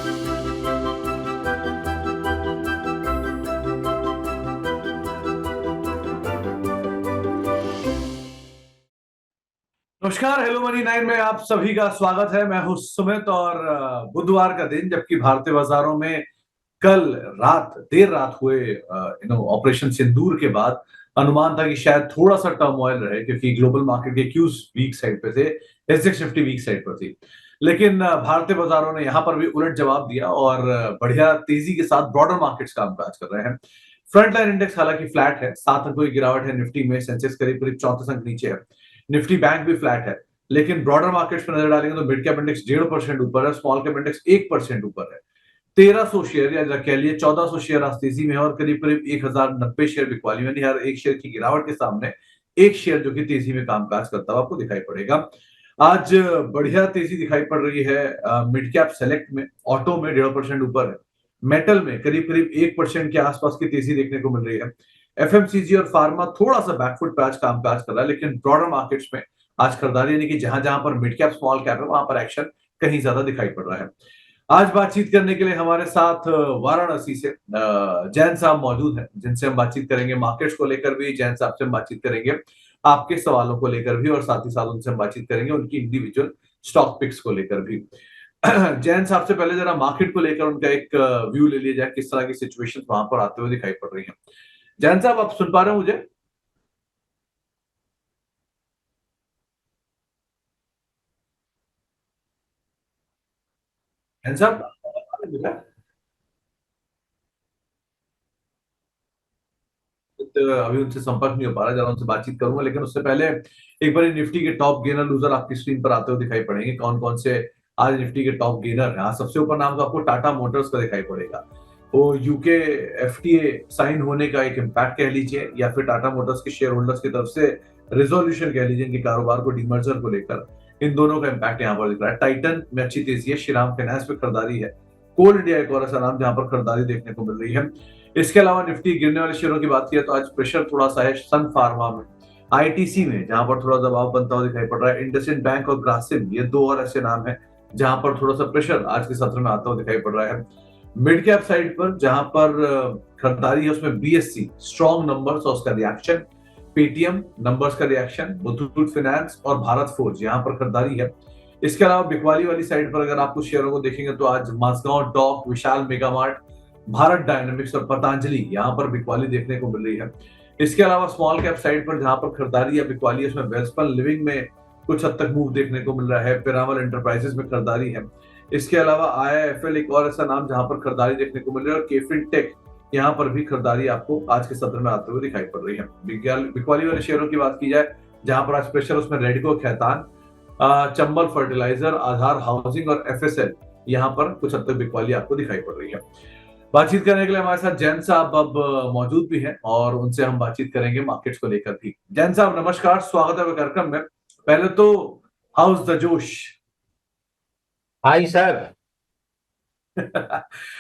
नमस्कार, hello money 9 में आप सभी का स्वागत है। मैं हूं सुमित और बुधवार का दिन, जबकि भारतीय बाजारों में कल देर रात हुए ऑपरेशन सिंदूर के बाद अनुमान था कि शायद थोड़ा सा टर्मोइल रहे, क्योंकि ग्लोबल मार्केट के क्यूज वीक साइड पे थे, एसजेक्स 50 वीक साइड पर थी। लेकिन भारतीय बाजारों ने यहां पर भी उलट जवाब दिया और बढ़िया तेजी के साथ ब्रॉडर मार्केट्स कामकाज कर रहे हैं। फ्रंट लाइन इंडेक्स हालांकि फ्लैट है, 7 अंकों की गिरावट है निफ्टी में, सेंसेक्स करीब करीब 34 अंक नीचे है, निफ्टी बैंक भी फ्लैट है। लेकिन ब्रॉडर मार्केट्स पर नजर डालेंगे तो मिड कैप इंडेक्स 1.5% ऊपर है, स्मॉल कैप इंडेक्स 1% ऊपर है। 1300 शेयर या कह लिए 1400 शेयर आज तेजी में है और करीब करीब 1090 शेयर बिकवाली में, हर एक शेयर की गिरावट के सामने एक शेयर जो कि तेजी में कामकाज करता हुआ आपको दिखाई पड़ेगा। आज बढ़िया तेजी दिखाई पड़ रही है मिड कैप सेलेक्ट में, ऑटो में 1.5% ऊपर है, मेटल में करीब करीब 1% के आसपास की तेजी देखने को मिल रही है। एफएमसीजी और फार्मा थोड़ा सा बैकफुट पे आज कामकाज कर रहा है, लेकिन ब्रॉडर मार्केट्स में आज खरीदारी यानी कि जहां जहां पर मिड कैप स्मॉल कैप है वहां पर एक्शन कहीं ज्यादा दिखाई पड़ रहा है। आज बातचीत करने के लिए हमारे साथ वाराणसी से जैन साहब मौजूद हैं, जिनसे हम बातचीत करेंगे मार्केट्स को लेकर भी। जैन साहब से हम बातचीत करेंगे आपके सवालों को लेकर भी, और साथ ही साथ उनसे हम बातचीत करेंगे उनकी इंडिविजुअल स्टॉक पिक्स को लेकर भी। जैन साहब से पहले जरा मार्केट को लेकर उनका एक व्यू ले लिया जाए, किस तरह की सिचुएशन वहां पर आते हुए दिखाई पड़ रही है। जैन साहब, आप सुन पा रहे हो मुझे? जैन साहब, तो अभी उनसे संपर्क नहीं हो पा रहा, जरा उनसे बातचीत करूंगा, लेकिन उससे पहले एक बार निफ्टी के टॉप गेनर लूजर आपकी स्क्रीन पर आते हुए दिखाई पड़ेंगे। कौन कौन से आज निफ्टी के टॉप गेनर हैं? हाँ, सबसे ऊपर नाम तो आपको टाटा मोटर्स का दिखाई पड़ेगा। वो यूके एफटीए साइन होने का एक इम्पैक्ट कह लीजिए, या फिर टाटा मोटर्स के शेयर होल्डर्स की तरफ से रिजोल्यूशन कह लीजिए, इनके कारोबार को डीमर्जर को लेकर, इन दोनों का इम्पैक्ट यहाँ पर दिख रहा है। टाइटन में अच्छी तेजी है, श्रीराम फाइनेंस पे खरीदारी है, कोल इंडिया एक और ऐसा नाम जहां पर खरीदारी देखने को मिल रही है। इसके अलावा निफ्टी गिरने वाले शेयरों की बात की तो आज प्रेशर थोड़ा सा है सन फार्मा में, आईटीसी में, जहां पर थोड़ा दबाव बनता हुआ दिखाई पड़ रहा है। इंडसइंड बैंक और ग्रासिम, ये दो और ऐसे नाम हैं जहां पर थोड़ा सा प्रेशर आज के सत्र में आता हुआ दिखाई पड़ रहा है। मिड कैप साइड पर जहां पर खरीदारी है, उसमें बीएससी स्ट्रॉन्ग नंबर्स और उसका रिएक्शन, पेटीएम नंबर्स का रिएक्शन, मुथूट फाइनेंस और भारत फोर्ज यहाँ पर खरीदारी है। इसके अलावा बिकवाली वाली साइड पर अगर आप कुछ शेयरों को देखेंगे तो आज माजगांव डॉक, विशाल मेगामार्ट, भारत डायनामिक्स और पतंजलि यहाँ पर बिकवाली देखने को मिल रही है। इसके अलावा स्मॉल कैप साइड पर जहां पर खरीदारी या बिकवाली है, उसमें वेल्सपन लिविंग में कुछ हद तक मूव देखने को मिल रहा है, पिरामल एंटरप्राइजेस में खरीदारी है। इसके अलावा आईआईएफएल एक और ऐसा नाम जहां पर खरीदारी देखने को मिल रही है, और केफिन टेक यहाँ पर भी खरीदारी आपको आज के सत्र में आते हुए दिखाई पड़ रही है। बिकवाली वाले शेयरों की बात की जाए जहां पर आज प्रेशर, उसमें रेडको, खैतान, चंबल फर्टिलाइजर, आधार हाउसिंग और एफएसएल यहाँ पर कुछ हद तक बिकवाली आपको दिखाई पड़ रही है। बातचीत करने के लिए हमारे साथ जैन साहब अब मौजूद भी हैं और उनसे हम बातचीत करेंगे मार्केट्स को लेकर भी। जैन साहब नमस्कार, स्वागत है कार्यक्रम में। पहले तो हाउस द जोश? Hi sir.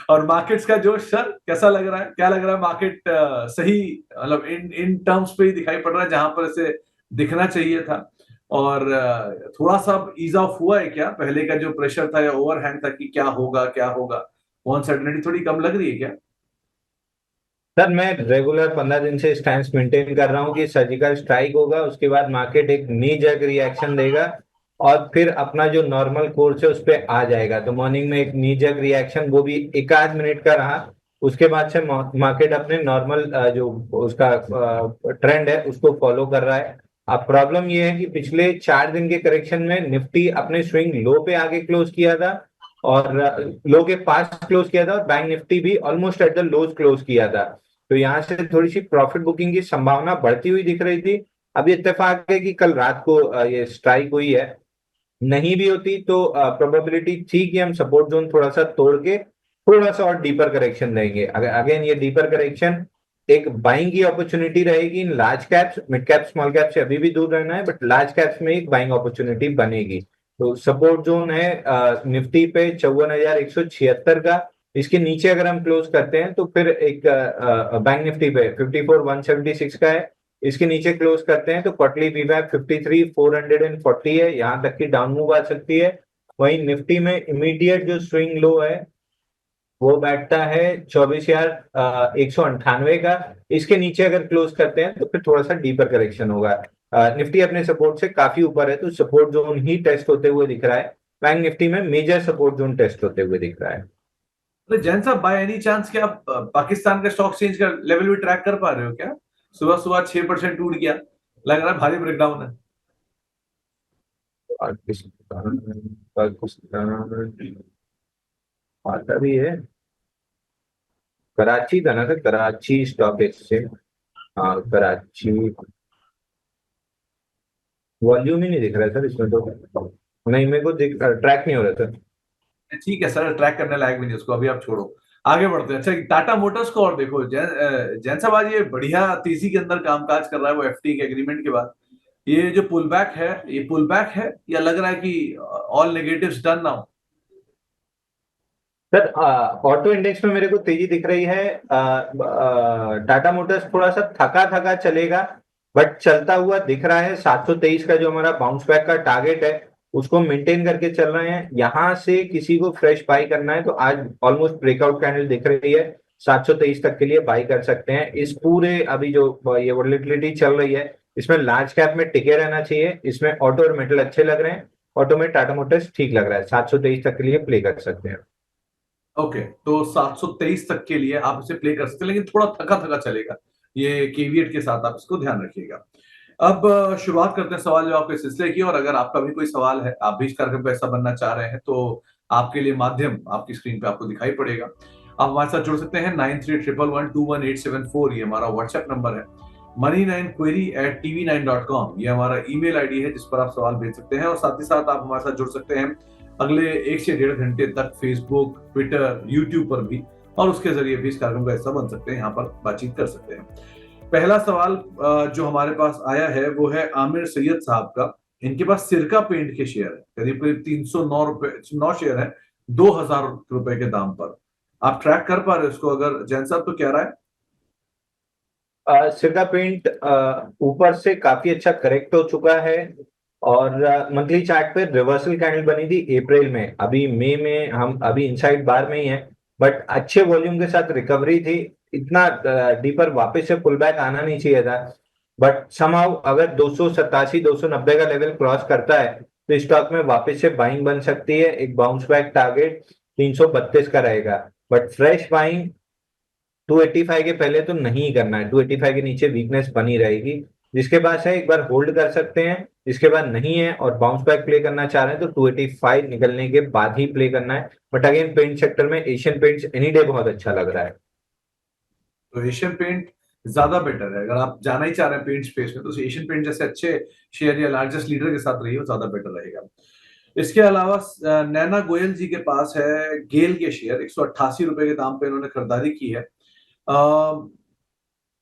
और मार्केट्स का जोश सर कैसा लग रहा है? क्या लग रहा है मार्केट सही, मतलब इन इन टर्म्स पे ही दिखाई पड़ रहा है जहां पर इसे दिखना चाहिए था? और थोड़ा सा ईज ऑफ हुआ है क्या? पहले का जो प्रेशर था या ओवरहैंग था कि क्या होगा क्या होगा, वो अनसर्टेनिटी थोड़ी कम लग रही है क्या? सर मैं रेगुलर 15 दिन से स्टैंस मेंटेन कर रहा हूँ कि सर्जिकल स्ट्राइक होगा, उसके बाद मार्केट एक नी जर्क रिएक्शन देगा और फिर अपना जो नॉर्मल कोर्स है उस पर आ जाएगा। तो मॉर्निंग में एक नी जर्क रिएक्शन, वो भी एक आध मिनट का रहा, उसके बाद से मार्केट अपने नॉर्मल जो उसका ट्रेंड है उसको फॉलो कर रहा है। अब प्रॉब्लम ये है कि पिछले 4 दिन के करेक्शन में निफ्टी अपने स्विंग लो पे आगे क्लोज किया था और लो के पास क्लोज किया था, और बैंक निफ्टी भी almost at the lows close किया था। तो यहाँ से थोड़ी सी प्रॉफिट बुकिंग की संभावना बढ़ती हुई दिख रही थी। अभी इत्तेफाक है कि कल रात को ये स्ट्राइक हुई है, नहीं भी होती तो प्रोबेबिलिटी थी कि हम सपोर्ट जोन थोड़ा सा तोड़ के थोड़ा सा और डीपर करेक्शन देंगे। अगर अगेन ये डीपर करेक्शन एक बाइंग की अपॉर्चुनिटी रहेगी in large caps, mid cap small cap से अभी भी दूर रहना है, बट लार्ज कैप्स में एक बाइंग अपॉर्चुनिटी बनेगी। तो सपोर्ट जोन है निफ्टी पे 54,176 का। इसके नीचे अगर हम क्लोज करते हैं तो फिर एक बैंक निफ्टी पे 54,176 का है। इसके नीचे क्लोज करते हैं तो क्वार्टरली वीवैप 53,440 है, यहाँ तक की डाउन मूव आ सकती है। वहीं निफ्टी में इमीडिएट जो स्विंग लो है वो बैठता है 24,198 का। इसके नीचे अगर क्लोज करते हैं तो फिर थोड़ा सा डीपर करेक्शन होगा। निफ्टी अपने सपोर्ट से काफी ऊपर है, तो सपोर्ट जोन ही टेस्ट होते हुए दिख रहा है। बैंक निफ्टी में मेजर सपोर्ट जोन टेस्ट होते हुए दिख रहा है। तो जैन साहब, बाय एनी चांस क्या आप पाकिस्तान का स्टॉक एक्सचेंज का लेवल भी ट्रैक कर पा रहे हो क्या? सुबह सुबह 6% टूट गया, लग रहा है भारी ब्रेकडाउन है। पाकिस्तान, पाकिस्तान आता भी है। कराची था ना सर, कराची स्टॉक एक्सचेंज। हाँ कराची। वॉल्यूम ही नहीं दिख रहा है सर इसमें तो। नहीं, मेरे को ट्रैक नहीं हो रहा सर। ठीक है सर, ट्रैक करने लायक भी नहीं उसको, अभी आप छोड़ो। आगे बढ़ते हैं। अच्छा, टाटा मोटर्स को और देखो, जैन साहब आज ये बढ़िया तेजी के अंदर कामकाज कर रहा है वो एफटी के एग्रीमेंट के बाद। ये जो पुल बैक है, ये पुल बैक है या लग रहा है कि all negatives done now? Sir auto index में मेरे को तेजी दिख रही है। टाटा मोटर्स थोड़ा सा थका थका चलेगा, बट चलता हुआ दिख रहा है। 723 का जो हमारा बाउंस बैक का टारगेट है उसको मेंटेन करके चल रहे हैं। यहां से किसी को फ्रेश बाई करना है तो आज ऑलमोस्ट ब्रेकआउट कैंडल दिख रही है। 723 तक के लिए बाई कर सकते हैं। इस पूरे अभी जो ये वोलेटिलिटी चल रही है इसमें लार्ज कैप में टिके रहना चाहिए। इसमें ऑटो और मेटल अच्छे लग रहे हैं। ऑटो में टाटा मोटर्स ठीक लग रहा है, 723 तक के लिए प्ले कर सकते हैं। ओके, तो 723 तक के लिए आप इसे प्ले कर सकते हैं, लेकिन थोड़ा थका थका चलेगा, ये केवियट के साथ आप इसको ध्यान रखिएगा। अब शुरुआत करते हैं सवाल जवाब के सिलसिले की, और अगर आपका भी कोई सवाल है, आप भी इस कार्यक्रम का हिस्सा बनना चाह रहे हैं, तो आपके लिए माध्यम आपकी स्क्रीन पे आपको दिखाई पड़ेगा। आप हमारे साथ जुड़ सकते हैं 9311121874, ये हमारा व्हाट्सएप नंबर है। money9query@tv9.com ये हमारा ईमेल आईडी है जिस पर आप सवाल भेज सकते हैं, और साथ ही साथ आप हमारे साथ जुड़ सकते हैं अगले 1 से 1.5 घंटे तक फेसबुक, ट्विटर, यूट्यूब पर भी, और उसके जरिए भी इस कार्यक्रम का हिस्सा बन सकते हैं, यहाँ पर बातचीत कर सकते हैं। पहला सवाल जो हमारे पास आया है वो है आमिर सैयद साहब का। इनके पास सिरका पेंट के शेयर है, करीब करीब 309 रुपए 9 शेयर है, 2,000 रुपए के दाम पर। आप ट्रैक कर पा रहे हो इसको? अगर जैन साहब तो क्या रहा है? सिरका पेंट ऊपर से काफी अच्छा करेक्ट हो चुका है, और मंथली चार्ट पे रिवर्सल कैंडल बनी थी अप्रैल में। अभी मई में हम अभी इनसाइड बार में ही है, बट अच्छे वॉल्यूम के साथ रिकवरी थी। इतना डीपर वापस से पुल बैक आना नहीं चाहिए था, बट समहाउ अगर 287 290 का लेवल क्रॉस करता है तो स्टॉक में वापस से बाइंग बन सकती है। एक बाउंस बैक टारगेट 332 का रहेगा, बट फ्रेश बाइंग 285 के पहले तो नहीं करना है। 285 के नीचे वीकनेस बनी रहेगी। जिसके पास है एक बार होल्ड कर सकते हैं, जिसके बाद नहीं है और बाउंस बैक प्ले करना चाह रहे हैं तो 285 निकलने के बाद ही प्ले करना है। बट अगेन पेंट सेक्टर में एशियन पेंट्स एनी डे बहुत अच्छा लग रहा है। तो एशियन पेंट ज्यादा बेटर है, अगर आप जाना ही चाह रहे हैं पेंट स्पेस में तो एशियन पेंट जैसे अच्छे शेयर या लार्जेस्ट लीडर के साथ रहिए, वो ज्यादा बेटर रहेगा। इसके अलावा नैना गोयल जी के पास है गेल के शेयर, 188 रुपए के दाम पे इन्होंने खरीदारी की है।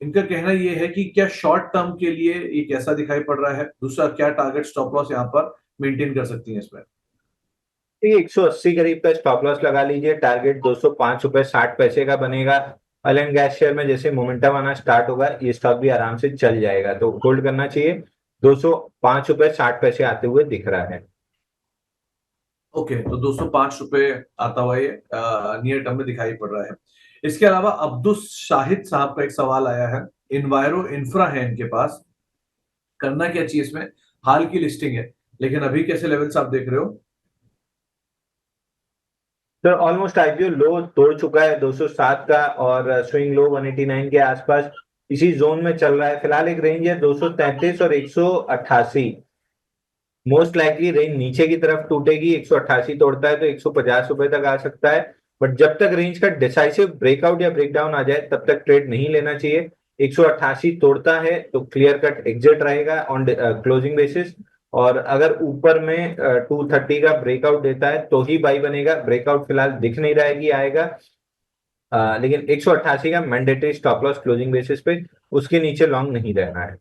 इनका कहना यह है कि क्या शॉर्ट टर्म के लिए ये कैसा दिखाई पड़ रहा है, दूसरा क्या टारगेट स्टॉप लॉस यहाँ पर मेंटेन कर सकती है इसमें? ठीक है, 180 करीब का स्टॉप लॉस लगा लीजिए। टारगेट 205 रुपए 60 पैसे का बनेगा। ऑयल एंड गैस शेयर में जैसे मोमेंटम आना स्टार्ट होगा ये स्टॉक भी आराम से चल जाएगा, तो होल्ड करना चाहिए। 205 रुपए 60 पैसे आते हुए दिख रहा है। ओके, तो 205 रुपए आता हुआ ये नियर टर्म में दिखाई पड़ रहा है। इसके अलावा अब्दुल शाहिद साहब का एक सवाल आया है। इन्वायरो इंफ्रा है इनके पास, करना क्या चाहिए इसमें? हाल की लिस्टिंग है, लेकिन अभी कैसे लेवल्स आप देख रहे हो? तो ऑलमोस्ट आईपीओ लो तोड़ चुका है 207 का, और स्विंग लो 189 के आसपास इसी जोन में चल रहा है। फिलहाल एक रेंज है 233 और 188। मोस्ट लाइकली रेंज नीचे की तरफ टूटेगी। 188 तोड़ता है तो 150 रुपए तक आ सकता है, बट जब तक रेंज का डिसाइसिव ब्रेकआउट या ब्रेकडाउन आ जाए तब तक ट्रेड नहीं लेना चाहिए। 188 तोड़ता है तो क्लियर कट एग्जिट रहेगा ऑन क्लोजिंग बेसिस, और अगर ऊपर में 230 का ब्रेकआउट देता है तो ही बाई बनेगा। ब्रेकआउट फिलहाल दिख नहीं रहा है कि आएगा। लेकिन 188 का mandatory stop loss closing basis पे, उसके नीचे लॉन्ग नहीं रहना है।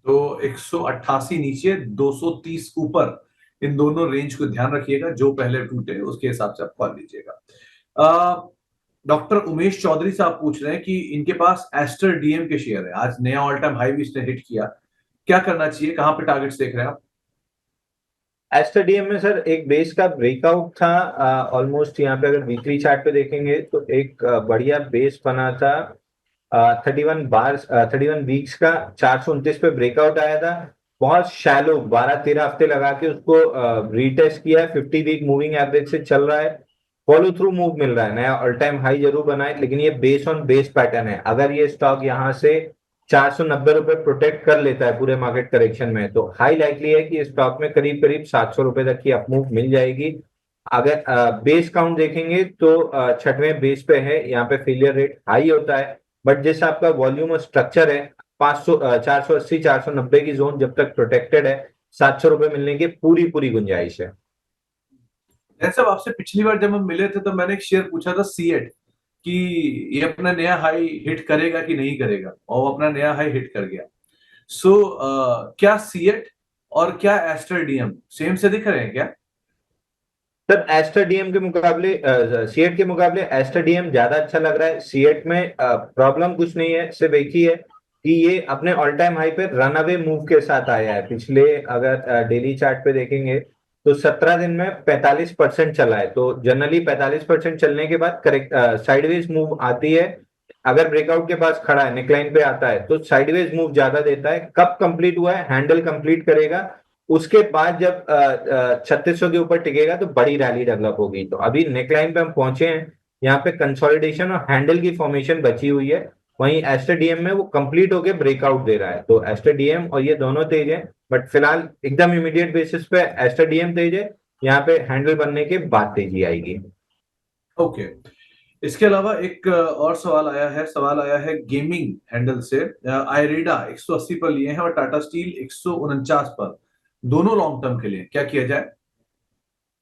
तो 188 नीचे, 230 ऊपर, इन दोनों रेंज को ध्यान रखिएगा। जो पहले टूटे उसके हिसाब से आप कॉल लीजिएगा। डॉक्टर उमेश चौधरी साहब पूछ रहे हैं कि इनके पास एस्टर डीएम के शेयर है, आज नया ऑल टाइम हाई भी इसने हिट किया, क्या करना चाहिए, कहां पे टारगेट्स देख रहे हैं आप? एस्टरडीएम में सर एक बेस का ब्रेकआउट था ऑलमोस्ट, यहाँ पे अगर वीकली चार्ट पे देखेंगे तो एक बढ़िया बेस बना था 31 बार 31 वीक्स का 429 पे ब्रेकआउट आया था। बहुत शैलो 12-13 हफ्ते लगा के उसको रीटेस्ट किया है, 50 वीक मूविंग एवरेज से चल रहा है, फॉलो थ्रू मूव मिल रहा है, नया ऑल टाइम हाई जरूर बना है, लेकिन ये बेस ऑन बेस पैटर्न है। अगर ये स्टॉक यहाँ से 490 रुपए प्रोटेक्ट कर लेता है पूरे मार्केट करेक्शन में, तो हाई लाइकली है कि स्टॉक में करीब करीब 700 रुपए तक की अपमूव मिल जाएगी। अगर बेस काउंट देखेंगे तो छठवें बेस पे है, यहाँ पे फेलियर रेट हाई होता है, बट जैसा आपका वॉल्यूम और स्ट्रक्चर है, 500 480 490 की जोन जब तक प्रोटेक्टेड है, 700 रुपए मिलने की पूरी पूरी गुंजाइश है। जैसे साहब, आपसे पिछली बार जब हम मिले थे तो मैंने एक शेयर पूछा था सीएट कि ये अपना नया हाई हिट करेगा कि नहीं करेगा, और वो अपना नया हाई हिट कर गया। सो क्या सीएट और क्या एस्टर सेम से दिख रहे हैं क्या? सर एस्टर डीएम के मुकाबले सीएट के मुकाबले एस्टर डीएम ज्यादा अच्छा लग रहा है। सीएट में प्रॉब्लम कुछ नहीं है, सिर्फ एक ही है कि ये अपने ऑल टाइम हाई पे रन अवे मूव के साथ आया है। पिछले अगर डेली चार्ट पे देखेंगे तो 17 दिन में 45% चला है। तो जनरली 45% चलने के बाद करेक्ट साइडवेज मूव आती है। अगर ब्रेकआउट के पास खड़ा है, नेकलाइन पे आता है, तो साइडवेज मूव ज्यादा देता है। कब कंप्लीट हुआ है, हैंडल कंप्लीट करेगा, उसके बाद जब 3600 के ऊपर टिकेगा तो बड़ी रैली डेवलप होगी। तो अभी नेकलाइन पे हम पहुंचे हैं, यहाँ पे कंसोलिडेशन और हैंडल की फॉर्मेशन बची हुई है। वहीं एस्टर डीएम में वो कंप्लीट होके ब्रेकआउट दे रहा है। तो एस्टर डीएम और ये दोनों तेज है, बट फिलहाल एकदम इमीडिएट बेसिस पे एस्टर डीएम तेज है। यहाँ पे हैंडल बनने के बाद तेजी आएगी। ओके। इसके अलावा एक और सवाल आया है गेमिंग हैंडल से। आयरेडा 180 पर लिए हैं और टाटा स्टील 149 पर, दोनों लॉन्ग टर्म के लिए क्या किया जाए?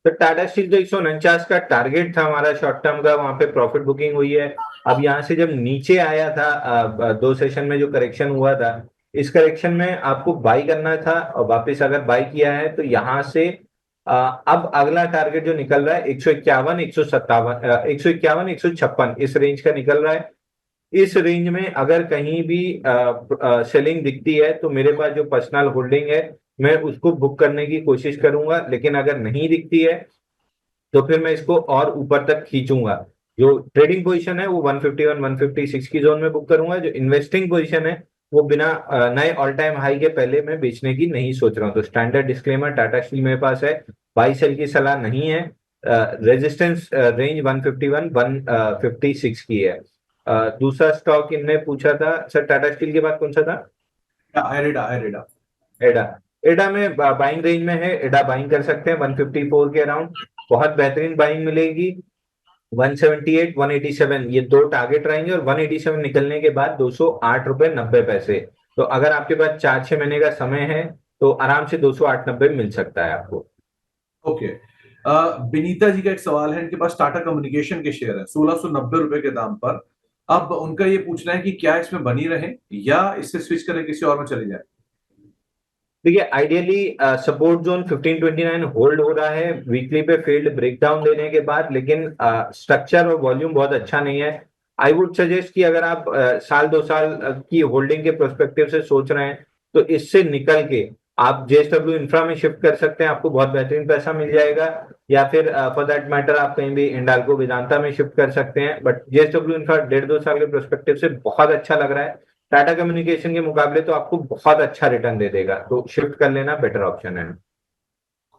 तो टाटा स्टील जो 149 का टारगेट था हमारा शॉर्ट टर्म का, वहां पे प्रॉफिट बुकिंग हुई है। अब यहाँ से जब नीचे आया था 2 सेशन में जो करेक्शन हुआ था, इस करेक्शन में आपको बाई करना था, और वापस अगर बाई किया है तो यहाँ से अब अगला टारगेट जो निकल रहा है 151 157 151 156 इस रेंज का निकल रहा है। इस रेंज में अगर कहीं भी सेलिंग दिखती है तो मेरे पास जो पर्सनल होल्डिंग है मैं उसको बुक करने की कोशिश करूंगा, लेकिन अगर नहीं दिखती है तो फिर मैं इसको और ऊपर तक खींचूंगा। जो ट्रेडिंग पोजीशन है वो 151 156 की जोन में बुक करूंगा। जो इन्वेस्टिंग पोजीशन है वो बिना नए ऑल टाइम हाई के पहले मैं बेचने की नहीं सोच रहा हूँ। तो स्टैंडर्ड डिस्क्लेमर, टाटा स्टील मेरे पास है, बाई सेल की सलाह नहीं है। रेजिस्टेंस रेंज 151 156 की है। दूसरा स्टॉक इनने पूछा था सर, टाटा स्टील के बाद कौन सा था? आयरेडा आयरेडा। एडा। एडा में बाइंग रेंज में है, एडा बाइंग कर सकते हैं 154 के अराउंड, बहुत बेहतरीन बाइंग मिलेगी। 178 187 ये दो टारगेट रहेंगे, और 187 निकलने के बाद 208 रुपए 90 पैसे। तो अगर आपके पास 4-6 महीने का समय है तो आराम से 208-90 मिल सकता है आपको। ओके। विनीता जी का एक सवाल है, इनके पास टाटा कम्युनिकेशन के शेयर है 1690 रुपए के दाम पर। अब उनका ये पूछना है कि क्या इसमें बनी रहे या इससे स्विच करें, किसी और में चले जाए। देखिए आइडियली सपोर्ट जोन 1529 होल्ड हो रहा है वीकली पे फील्ड ब्रेकडाउन देने के बाद, लेकिन स्ट्रक्चर और वॉल्यूम बहुत अच्छा नहीं है। आई वुड सजेस्ट कि अगर आप साल 2 साल की होल्डिंग के प्रोस्पेक्टिव से सोच रहे हैं तो इससे निकल के आप जेएसडब्ल्यू इंफ्रा में शिफ्ट कर सकते हैं, आपको बहुत बेहतरीन पैसा मिल जाएगा। या फिर फॉर दैट मैटर आप कहीं भी इंडाल्को वेदांता में शिफ्ट कर सकते हैं। बट जेएसडब्ल्यू इंफ्रा 1.5-2 साल के प्रोस्पेक्टिव से बहुत अच्छा लग रहा है। टाटा कम्युनिकेशन के मुकाबले तो आपको बहुत अच्छा रिटर्न दे देगा, तो शिफ्ट कर लेना बेटर ऑप्शन है।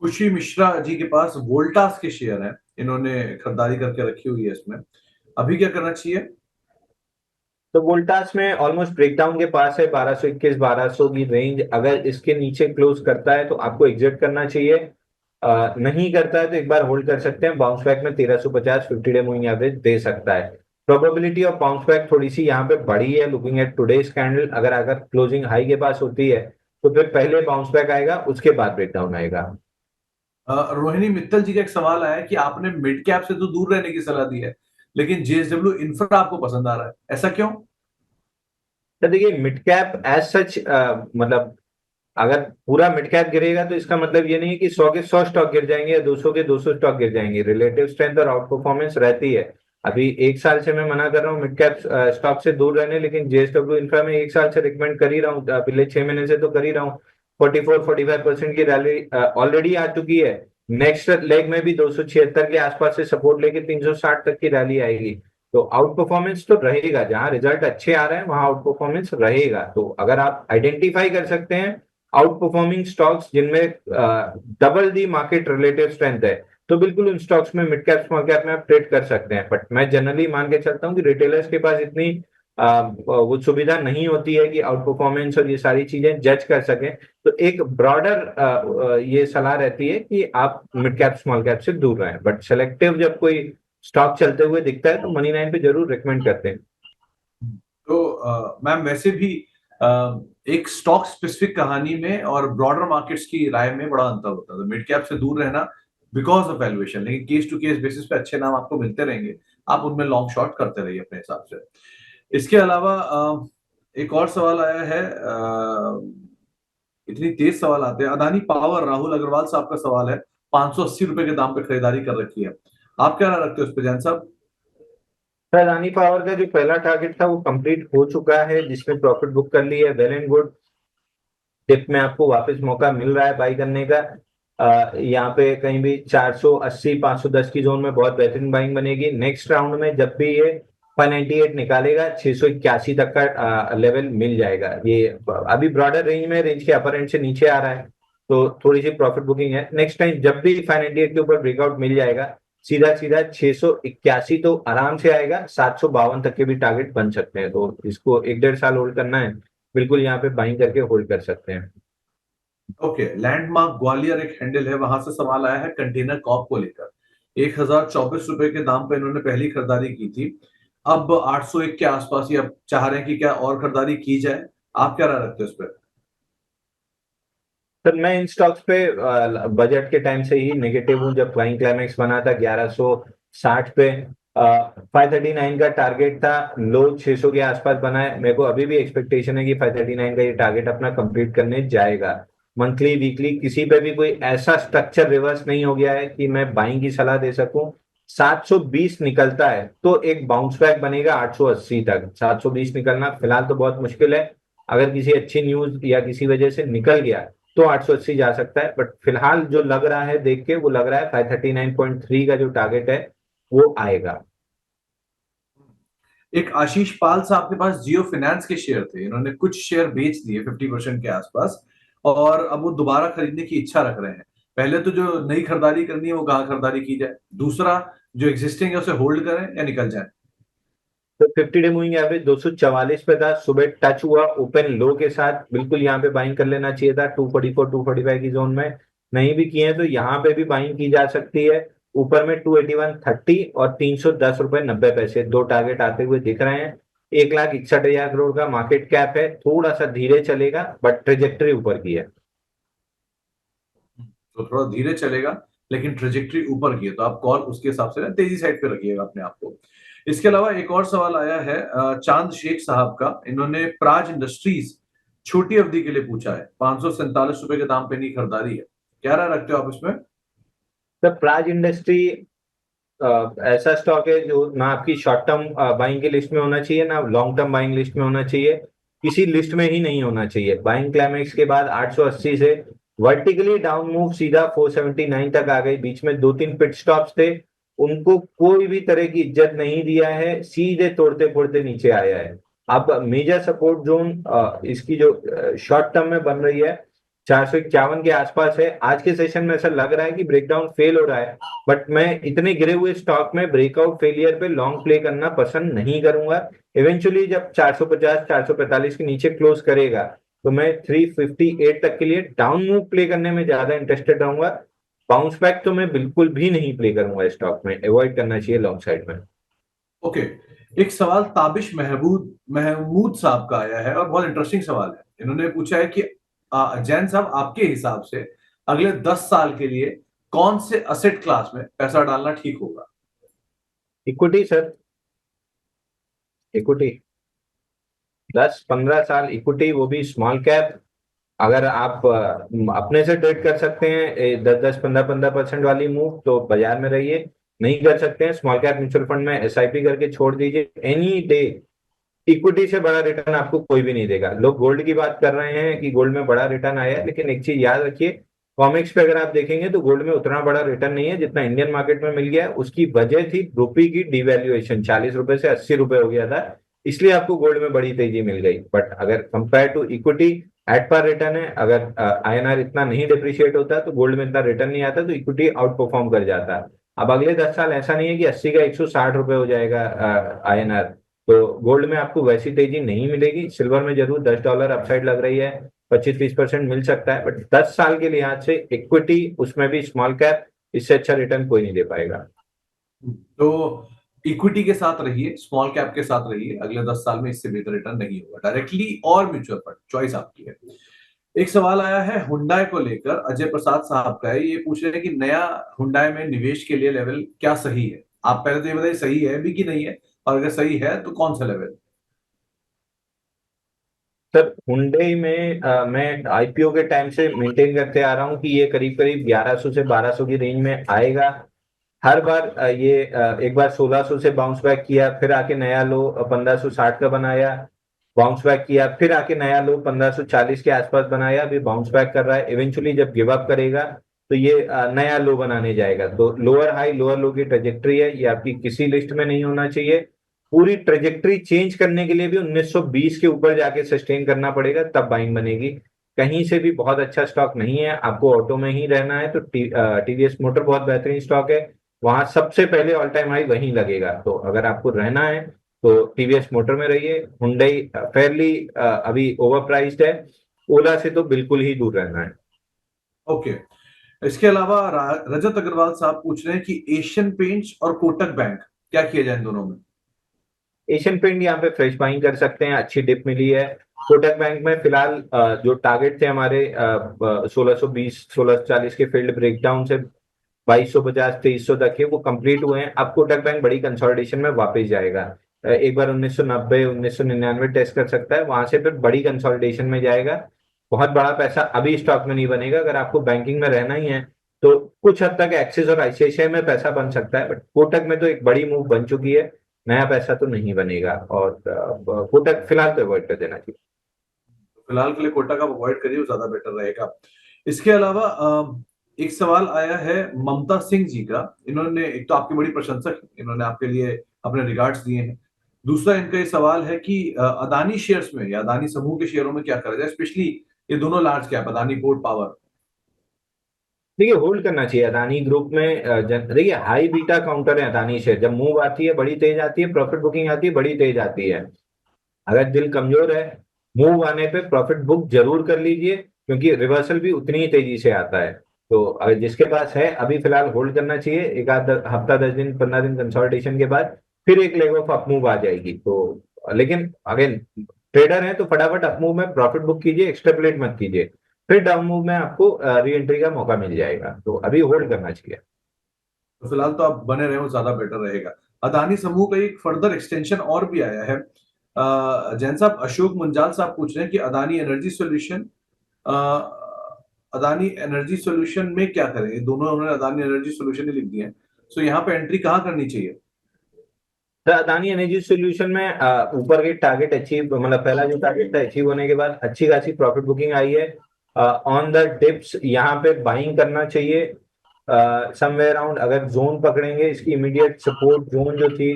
खुशी मिश्रा जी के पास वोल्टास के शेयर हैं, इन्होंने खरीदारी करके रखी हुई है इसमें, अभी क्या करना चाहिए? तो वोल्टास में ऑलमोस्ट ब्रेकडाउन के पास है, 1221 1200 की रेंज। अगर इसके नीचे क्लोज करता है तो आपको एग्जिट करना चाहिए। नहीं करता है तो एक बार होल्ड कर सकते हैं। बाउंस बैक में 1350 50 डे मूविंग एवरेज दे सकता है। प्रोबेबिलिटी ऑफ बाउंस बैक थोड़ी सी यहाँ पे बढ़ी है लुकिंग एट टुडेज कैंडल। अगर अगर क्लोजिंग हाई के पास होती है तो फिर पहले बाउंस बैक आएगा, उसके बाद ब्रेकडाउन आएगा। रोहिणी मित्तल जी का एक सवाल आया है कि आपने मिड कैप से तो दूर रहने की सलाह दी है, लेकिन जेएसडब्ल्यू इंफ्रा आपको पसंद आ रहा है, ऐसा क्यों? तो देखिए मिड कैप एज सच, मतलब अगर पूरा मिड कैप गिरेगा तो इसका मतलब ये नहीं है कि 100 के 100 स्टॉक गिर जाएंगे या 200 के 200 स्टॉक गिर जाएंगे। रिलेटिव स्ट्रेंथ और आउट परफॉर्मेंस रहती है। अभी एक साल से मैं मना कर रहा हूँ मिड कैप स्टॉक से दूर रहने, लेकिन जेएसडब्ल्यू इंफ्रा में एक साल से रिकमेंड कर ही रहा हूँ, पिछले 6 महीने से तो कर ही रहा हूँ। 44-45% की रैली ऑलरेडी आ चुकी है। नेक्स्ट लेग में भी 276 के आसपास से सपोर्ट लेके 360 तक की रैली आएगी। तो आउट परफॉर्मेंस तो रहेगा, जहां रिजल्ट अच्छे आ रहे हैं वहां आउट परफॉर्मेंस रहेगा। तो अगर आप आइडेंटिफाई कर सकते हैं आउट परफॉर्मिंग स्टॉक्स जिनमें डबल दी मार्केट रिलेटिव स्ट्रेंथ है, तो बिल्कुल उन स्टॉक्स में मिड कैप स्मॉल कैप में आप ट्रेड कर सकते हैं। बट मैं जनरली मान के चलता हूँ कि रिटेलर्स के पास इतनी वो सुविधा नहीं होती है कि आउट परफॉर्मेंस और ये सारी चीजें जज कर सकें। तो एक ब्रॉडर ये सलाह रहती है कि आप मिड कैप स्मॉल कैप से दूर रहें, बट सेलेक्टिव जब कोई स्टॉक चलते हुए दिखता है तो मनी नाइन पे जरूर रिकमेंड करते हैं। तो मैम वैसे भी एक स्टॉक स्पेसिफिक कहानी में और ब्रॉडर मार्केट्स की राय में बड़ा अंतर होता है। तो मिड कैप से दूर रहना बिकॉज ऑफ वैल्यूएशन, लेकिन केस टू केस बेसिस पे अच्छे नाम आपको मिलते रहेंगे, आप उनमें लॉन्ग शॉर्ट करते रहिए अपने हिसाब से। इसके अलावा एक और सवाल आया है, इतनी तेज सवाल आते हैं। अदानी पावर, राहुल अग्रवाल साहब का सवाल है, 580 रुपए के दाम पे खरीदारी कर रखी है, आप क्या राय रखते हो उस पर जैन साहब? सर, अदानी पावर का जो पहला टारगेट था वो कंप्लीट हो चुका है, जिसमें प्रॉफिट बुक कर ली है, वेल एंड गुड। टिप में आपको वापस मौका मिल रहा है बाई करने का। यहाँ पे कहीं भी 480 510 की जोन में बहुत बेहतरीन बाइंग बनेगी। नेक्स्ट राउंड में जब भी ये 598 निकालेगा, 681 तक का लेवल मिल जाएगा। ये अभी ब्रॉडर रेंज में, रेंज के अपर एंड से नीचे आ रहा है, तो थोड़ी सी प्रॉफिट बुकिंग है। नेक्स्ट टाइम जब भी 598 के ऊपर ब्रेकआउट मिल जाएगा, सीधा सीधा 681 तो आराम से आएगा, 752 तक के भी टारगेट बन सकते हैं। तो इसको 1-1.5 साल होल्ड करना है, बिल्कुल यहाँ पे बाइंग करके होल्ड कर सकते हैं। ओके, लैंडमार्क ग्वालियर एक हैंडल है, वहां से सवाल आया है कंटेनर कॉर्प को लेकर। 1024 रुपए के दाम पे इन्होंने पहली खरीदारी की थी, अब 801 के आसपास ये अब चाह रहे हैं कि क्या और खरीदारी की जाए, आप क्या राय रखते हो इस पर? सर, मैं इन स्टॉक्स पे बजट के टाइम से ही नेगेटिव हूँ। जब फ्लाइंग क्लाइमेक्स बना था 1160 पे, 539 का टारगेट था, लो 600 के आसपास बना है। मेरे को अभी भी एक्सपेक्टेशन है कि 539 का ये टारगेट अपना कंप्लीट करने जाएगा। मंथली वीकली किसी पे भी कोई ऐसा स्ट्रक्चर रिवर्स नहीं हो गया है कि मैं बाइंग की सलाह दे सकूं। 720 निकलता है तो एक बाउंस बैक बनेगा 880 तक। 720 निकलना फिलहाल तो बहुत मुश्किल है, अगर किसी अच्छी न्यूज या किसी वजह से निकल गया तो 880 जा सकता है। बट फिलहाल जो लग रहा है देख के, वो लग रहा है 539.3 का जो टारगेट है वो आएगा। एक आशीष पाल साहब के पास जियो फाइनेंस के शेयर थे, इन्होंने कुछ शेयर बेच दिए 50% के आसपास, और अब वो दोबारा खरीदने की इच्छा रख रहे हैं। पहले तो जो नई खरीदारी करनी है वो कहाँ खरीदारी की जाए, दूसरा जो एग्जिस्टिंग है उसे होल्ड करें या निकल जाए? तो 50 डे मूविंग एवरेज 244 पे था, सुबह टच हुआ ओपन लो के साथ, बिल्कुल यहाँ पे बाइंग कर लेना चाहिए था 244 245 की जोन में। नहीं भी किए तो यहाँ पे भी बाइंग की जा सकती है। ऊपर में 281.30 और 310 रुपए 90 पैसे, दो टारगेट आते हुए दिख रहे हैं। 1,61,000 करोड़ का मार्केट कैप है, थोड़ा सा धीरे चलेगा बट ट्रेजेक्टरी ऊपर की है। तो थोड़ा धीरे चलेगा लेकिन ट्रेजेक्टरी ऊपर की है, तो आप कॉल उसके हिसाब से ना तेजी साइड पे रखिएगा अपने आप को। इसके अलावा एक और सवाल आया है चांद शेख साहब का, इन्होंने प्राज इंडस्ट्रीज छोटी अवधि के लिए पूछा है, 547 रुपए के दाम पे नहीं खरीदारी है, क्या राय रखते हो आप इसमें? तो प्राज इंडस्ट्री ऐसा स्टॉक है जो ना आपकी शॉर्ट टर्म बाइंग की लिस्ट में होना चाहिए, ना लॉन्ग टर्म बाइंग लिस्ट में होना चाहिए, किसी लिस्ट में ही नहीं होना चाहिए। बाइंग क्लाइमेक्स के बाद 880 से वर्टिकली डाउन मूव सीधा 479 तक आ गई। बीच में 2-3 पिट स्टॉप्स थे, उनको कोई भी तरह की इज्जत नहीं दिया है, सीधे तोड़ते फोड़ते नीचे आया है। अब मेजर सपोर्ट जोन इसकी जो शॉर्ट टर्म में बन रही है 451 के आसपास है। आज के सेशन में ऐसा लग रहा है कि ब्रेकडाउन फेल हो रहा है, बट मैं इतने गिरे हुए स्टॉक में ब्रेकआउट फेलियर पे लॉन्ग प्ले करना पसंद नहीं करूंगा। इवेंचुअली जब 450 445 के नीचे क्लोज करेगा तो मैं 358 तक के लिए डाउन मूव प्ले करने में ज्यादा इंटरेस्टेड रहूंगा। बाउंस बैक तो मैं बिल्कुल भी नहीं प्ले करूंगा स्टॉक में, अवॉइड करना चाहिए लॉन्ग साइड में। ओके, एक सवाल ताबिश महमूद महमूद साहब का आया है और बहुत इंटरेस्टिंग सवाल है। इन्होंने पूछा है कि जैन साहब आपके हिसाब से अगले 10 साल के लिए कौन से असेट क्लास में पैसा डालना ठीक होगा? Equity sir, equity. 10-15 साल इक्विटी, वो भी स्मॉल कैप। अगर आप अपने से ट्रेड कर सकते हैं 10-10 15-15% वाली मूव, तो बाजार में रहिए। नहीं कर सकते हैं, स्मॉल कैप म्यूचुअल फंड में एसआईपी करके छोड़ दीजिए। एनी डे इक्विटी से बड़ा रिटर्न आपको कोई भी नहीं देगा। लोग गोल्ड की बात कर रहे हैं कि गोल्ड में बड़ा रिटर्न आया है, लेकिन एक चीज याद रखिए, कॉमिक्स पे अगर आप देखेंगे तो गोल्ड में उतना बड़ा रिटर्न नहीं है जितना इंडियन मार्केट में मिल गया है। उसकी वजह थी रुपये की डिवैल्यूएशन, 40 रुपए से 80 रुपए हो गया था, इसलिए आपको गोल्ड में बड़ी तेजी मिल गई। बट अगर कंपेयर टू इक्विटी, एट पर रिटर्न है। अगर आईएनआर इतना नहीं डिप्रिशिएट होता तो गोल्ड में इतना रिटर्न नहीं आता, तो इक्विटी आउट परफॉर्म कर जाता। अब अगले 10 साल ऐसा नहीं है कि 80 का 160 रुपए हो जाएगा आईएनआर, तो गोल्ड में आपको वैसी तेजी नहीं मिलेगी। सिल्वर में जरूर $10 अपसाइड लग रही है, 25-30% मिल सकता है, बट 10 साल के लिहाज से इक्विटी, उसमें भी स्मॉल कैप, इससे अच्छा रिटर्न कोई नहीं दे पाएगा। तो इक्विटी के साथ रहिए, स्मॉल कैप के साथ रहिए, अगले 10 साल में इससे बेहतर रिटर्न नहीं होगा। डायरेक्टली और म्यूचुअल फंड, चॉइस आपकी है। एक सवाल आया है हुंडई को लेकर, अजय प्रसाद साहब का है। ये पूछ रहे हैं कि नया हुंडई में निवेश के लिए लेवल क्या सही है। आप पहले तो ये बताइए सही है भी कि नहीं है, और अगर सही है तो कौन सा लेवल। सर हुंडई में मैं आईपीओ के टाइम से मेंटेन करते आ रहा हूँ कि ये करीब करीब 1100 से 1200 की रेंज में आएगा। हर बार एक बार 1600 से बाउंस बैक किया, फिर आके नया लो 1560 का बनाया, बाउंस बैक किया, फिर आके नया लो 1540 के आसपास बनाया, अभी बाउंस बैक कर रहा है। इवेंचुअली जब गिव अप करेगा तो ये नया लो बनाने जाएगा। तो लोअर हाई लोअर लो की ट्रेजेक्ट्री है, ये आपकी किसी लिस्ट में नहीं होना चाहिए। पूरी ट्रेजेक्ट्री चेंज करने के लिए भी 1920 के ऊपर जाके सस्टेन करना पड़ेगा, तब बाइंग बनेगी। कहीं से भी बहुत अच्छा स्टॉक नहीं है, आपको ऑटो में ही रहना है तो टीवीएस मोटर बहुत बेहतरीन स्टॉक है, वहां सबसे पहले ऑल टाइम हाई वहीं लगेगा। तो अगर आपको रहना है तो टीवीएस मोटर में रहिए। हुंडई फेयरली अभी ओवर प्राइस्ड है, ओला से तो बिल्कुल ही दूर रहना है। ओके। इसके अलावा रजत अग्रवाल साहब पूछ रहे हैं कि एशियन पेंट्स और कोटक बैंक, क्या किया जाए इन दोनों में। एशियन पेंट यहाँ पे फ्रेश बाइंग कर सकते हैं, अच्छी डिप मिली है। कोटक बैंक में फिलहाल जो टारगेट थे हमारे 1620 1640 के फील्ड ब्रेकडाउन से 2250 2300 तक के, वो कंप्लीट हुए हैं। अब कोटक बैंक बड़ी कंसोलिडेशन में वापस जाएगा। एक बार 1990 1999 टेस्ट कर सकता है, वहां से फिर बड़ी कंसोलिडेशन में जाएगा। बहुत बड़ा पैसा अभी स्टॉक में नहीं बनेगा। अगर आपको बैंकिंग में रहना ही है तो कुछ हद तक एक्सिस और आईसीआईसीआई में पैसा बन सकता है, बट कोटक में तो एक बड़ी मूव बन चुकी है, नया पैसा तो नहीं बनेगा। और कोटक फिलहाल तो अवॉइड कर देना चाहिए। फिलहाल के लिए कोटा का अवॉइड करिए, वो ज्यादा बेटर रहेगा। इसके अलावा एक सवाल आया है ममता सिंह जी का। इन्होंने, एक तो आपकी बड़ी प्रशंसक हैं, इन्होंने आपके लिए अपने रिगार्ड्स दिए हैं। दूसरा इनका ये सवाल है कि अदानी शेयर्स में या अदानी समूह के शेयरों में क्या करा जाए, स्पेशली ये दोनों large cap Adani port power. देखिए होल्ड करना चाहिए अदानी ग्रुप में। देखिए हाई बीटा काउंटर है अदानी शेयर, जब मूव आती है बड़ी तेज आती है, प्रॉफिट बुकिंग आती है बड़ी तेज आती है। अगर दिल कमजोर है, मूव आने पे प्रॉफिट बुक जरूर कर लीजिए, क्योंकि रिवर्सल भी उतनी ही तेजी से आता है। तो अगर जिसके पास है अभी फिलहाल होल्ड करना चाहिए, एक आध हफ्ता 10 दिन 15 दिन कंसोलिडेशन के बाद फिर एक लेग ऑफ अप मूव आ जाएगी। तो लेकिन अगेन ट्रेडर है तो फटाफट अप मूव में प्रॉफिट बुक कीजिए, एक्स्ट्रापुलेट मत कीजिए, फिर डाउन मूव में आपको री एंट्री का मौका मिल जाएगा। तो अभी होल्ड करना चाहिए। तो फिलहाल तो आप बने रहे हो, ज्यादा बेटर रहेगा। अदानी समूह का एक फर्दर एक्सटेंशन और भी आया है। जैन साहब, अशोक मुंजाल साहब पूछ रहे हैं कि अदानी एनर्जी सॉल्यूशन में क्या करें। ये दोनों उन्होंने अदानी एनर्जी सॉल्यूशन ही लिख दिए हैं। सो यहाँ पे एंट्री कहाँ करनी चाहिए। तो अदानी एनर्जी सॉल्यूशन में ऊपर के टारगेट अचीव, मतलब पहला जो टारगेट था अचीव होने के बाद अच्छी खासी प्रॉफिट बुकिंग आई है। ऑन द डिप्स यहाँ पे बाइंग करना चाहिए। समवेयर अराउंड अगर जोन पकड़ेंगे, इसकी इमीडिएट सपोर्ट जोन जो थी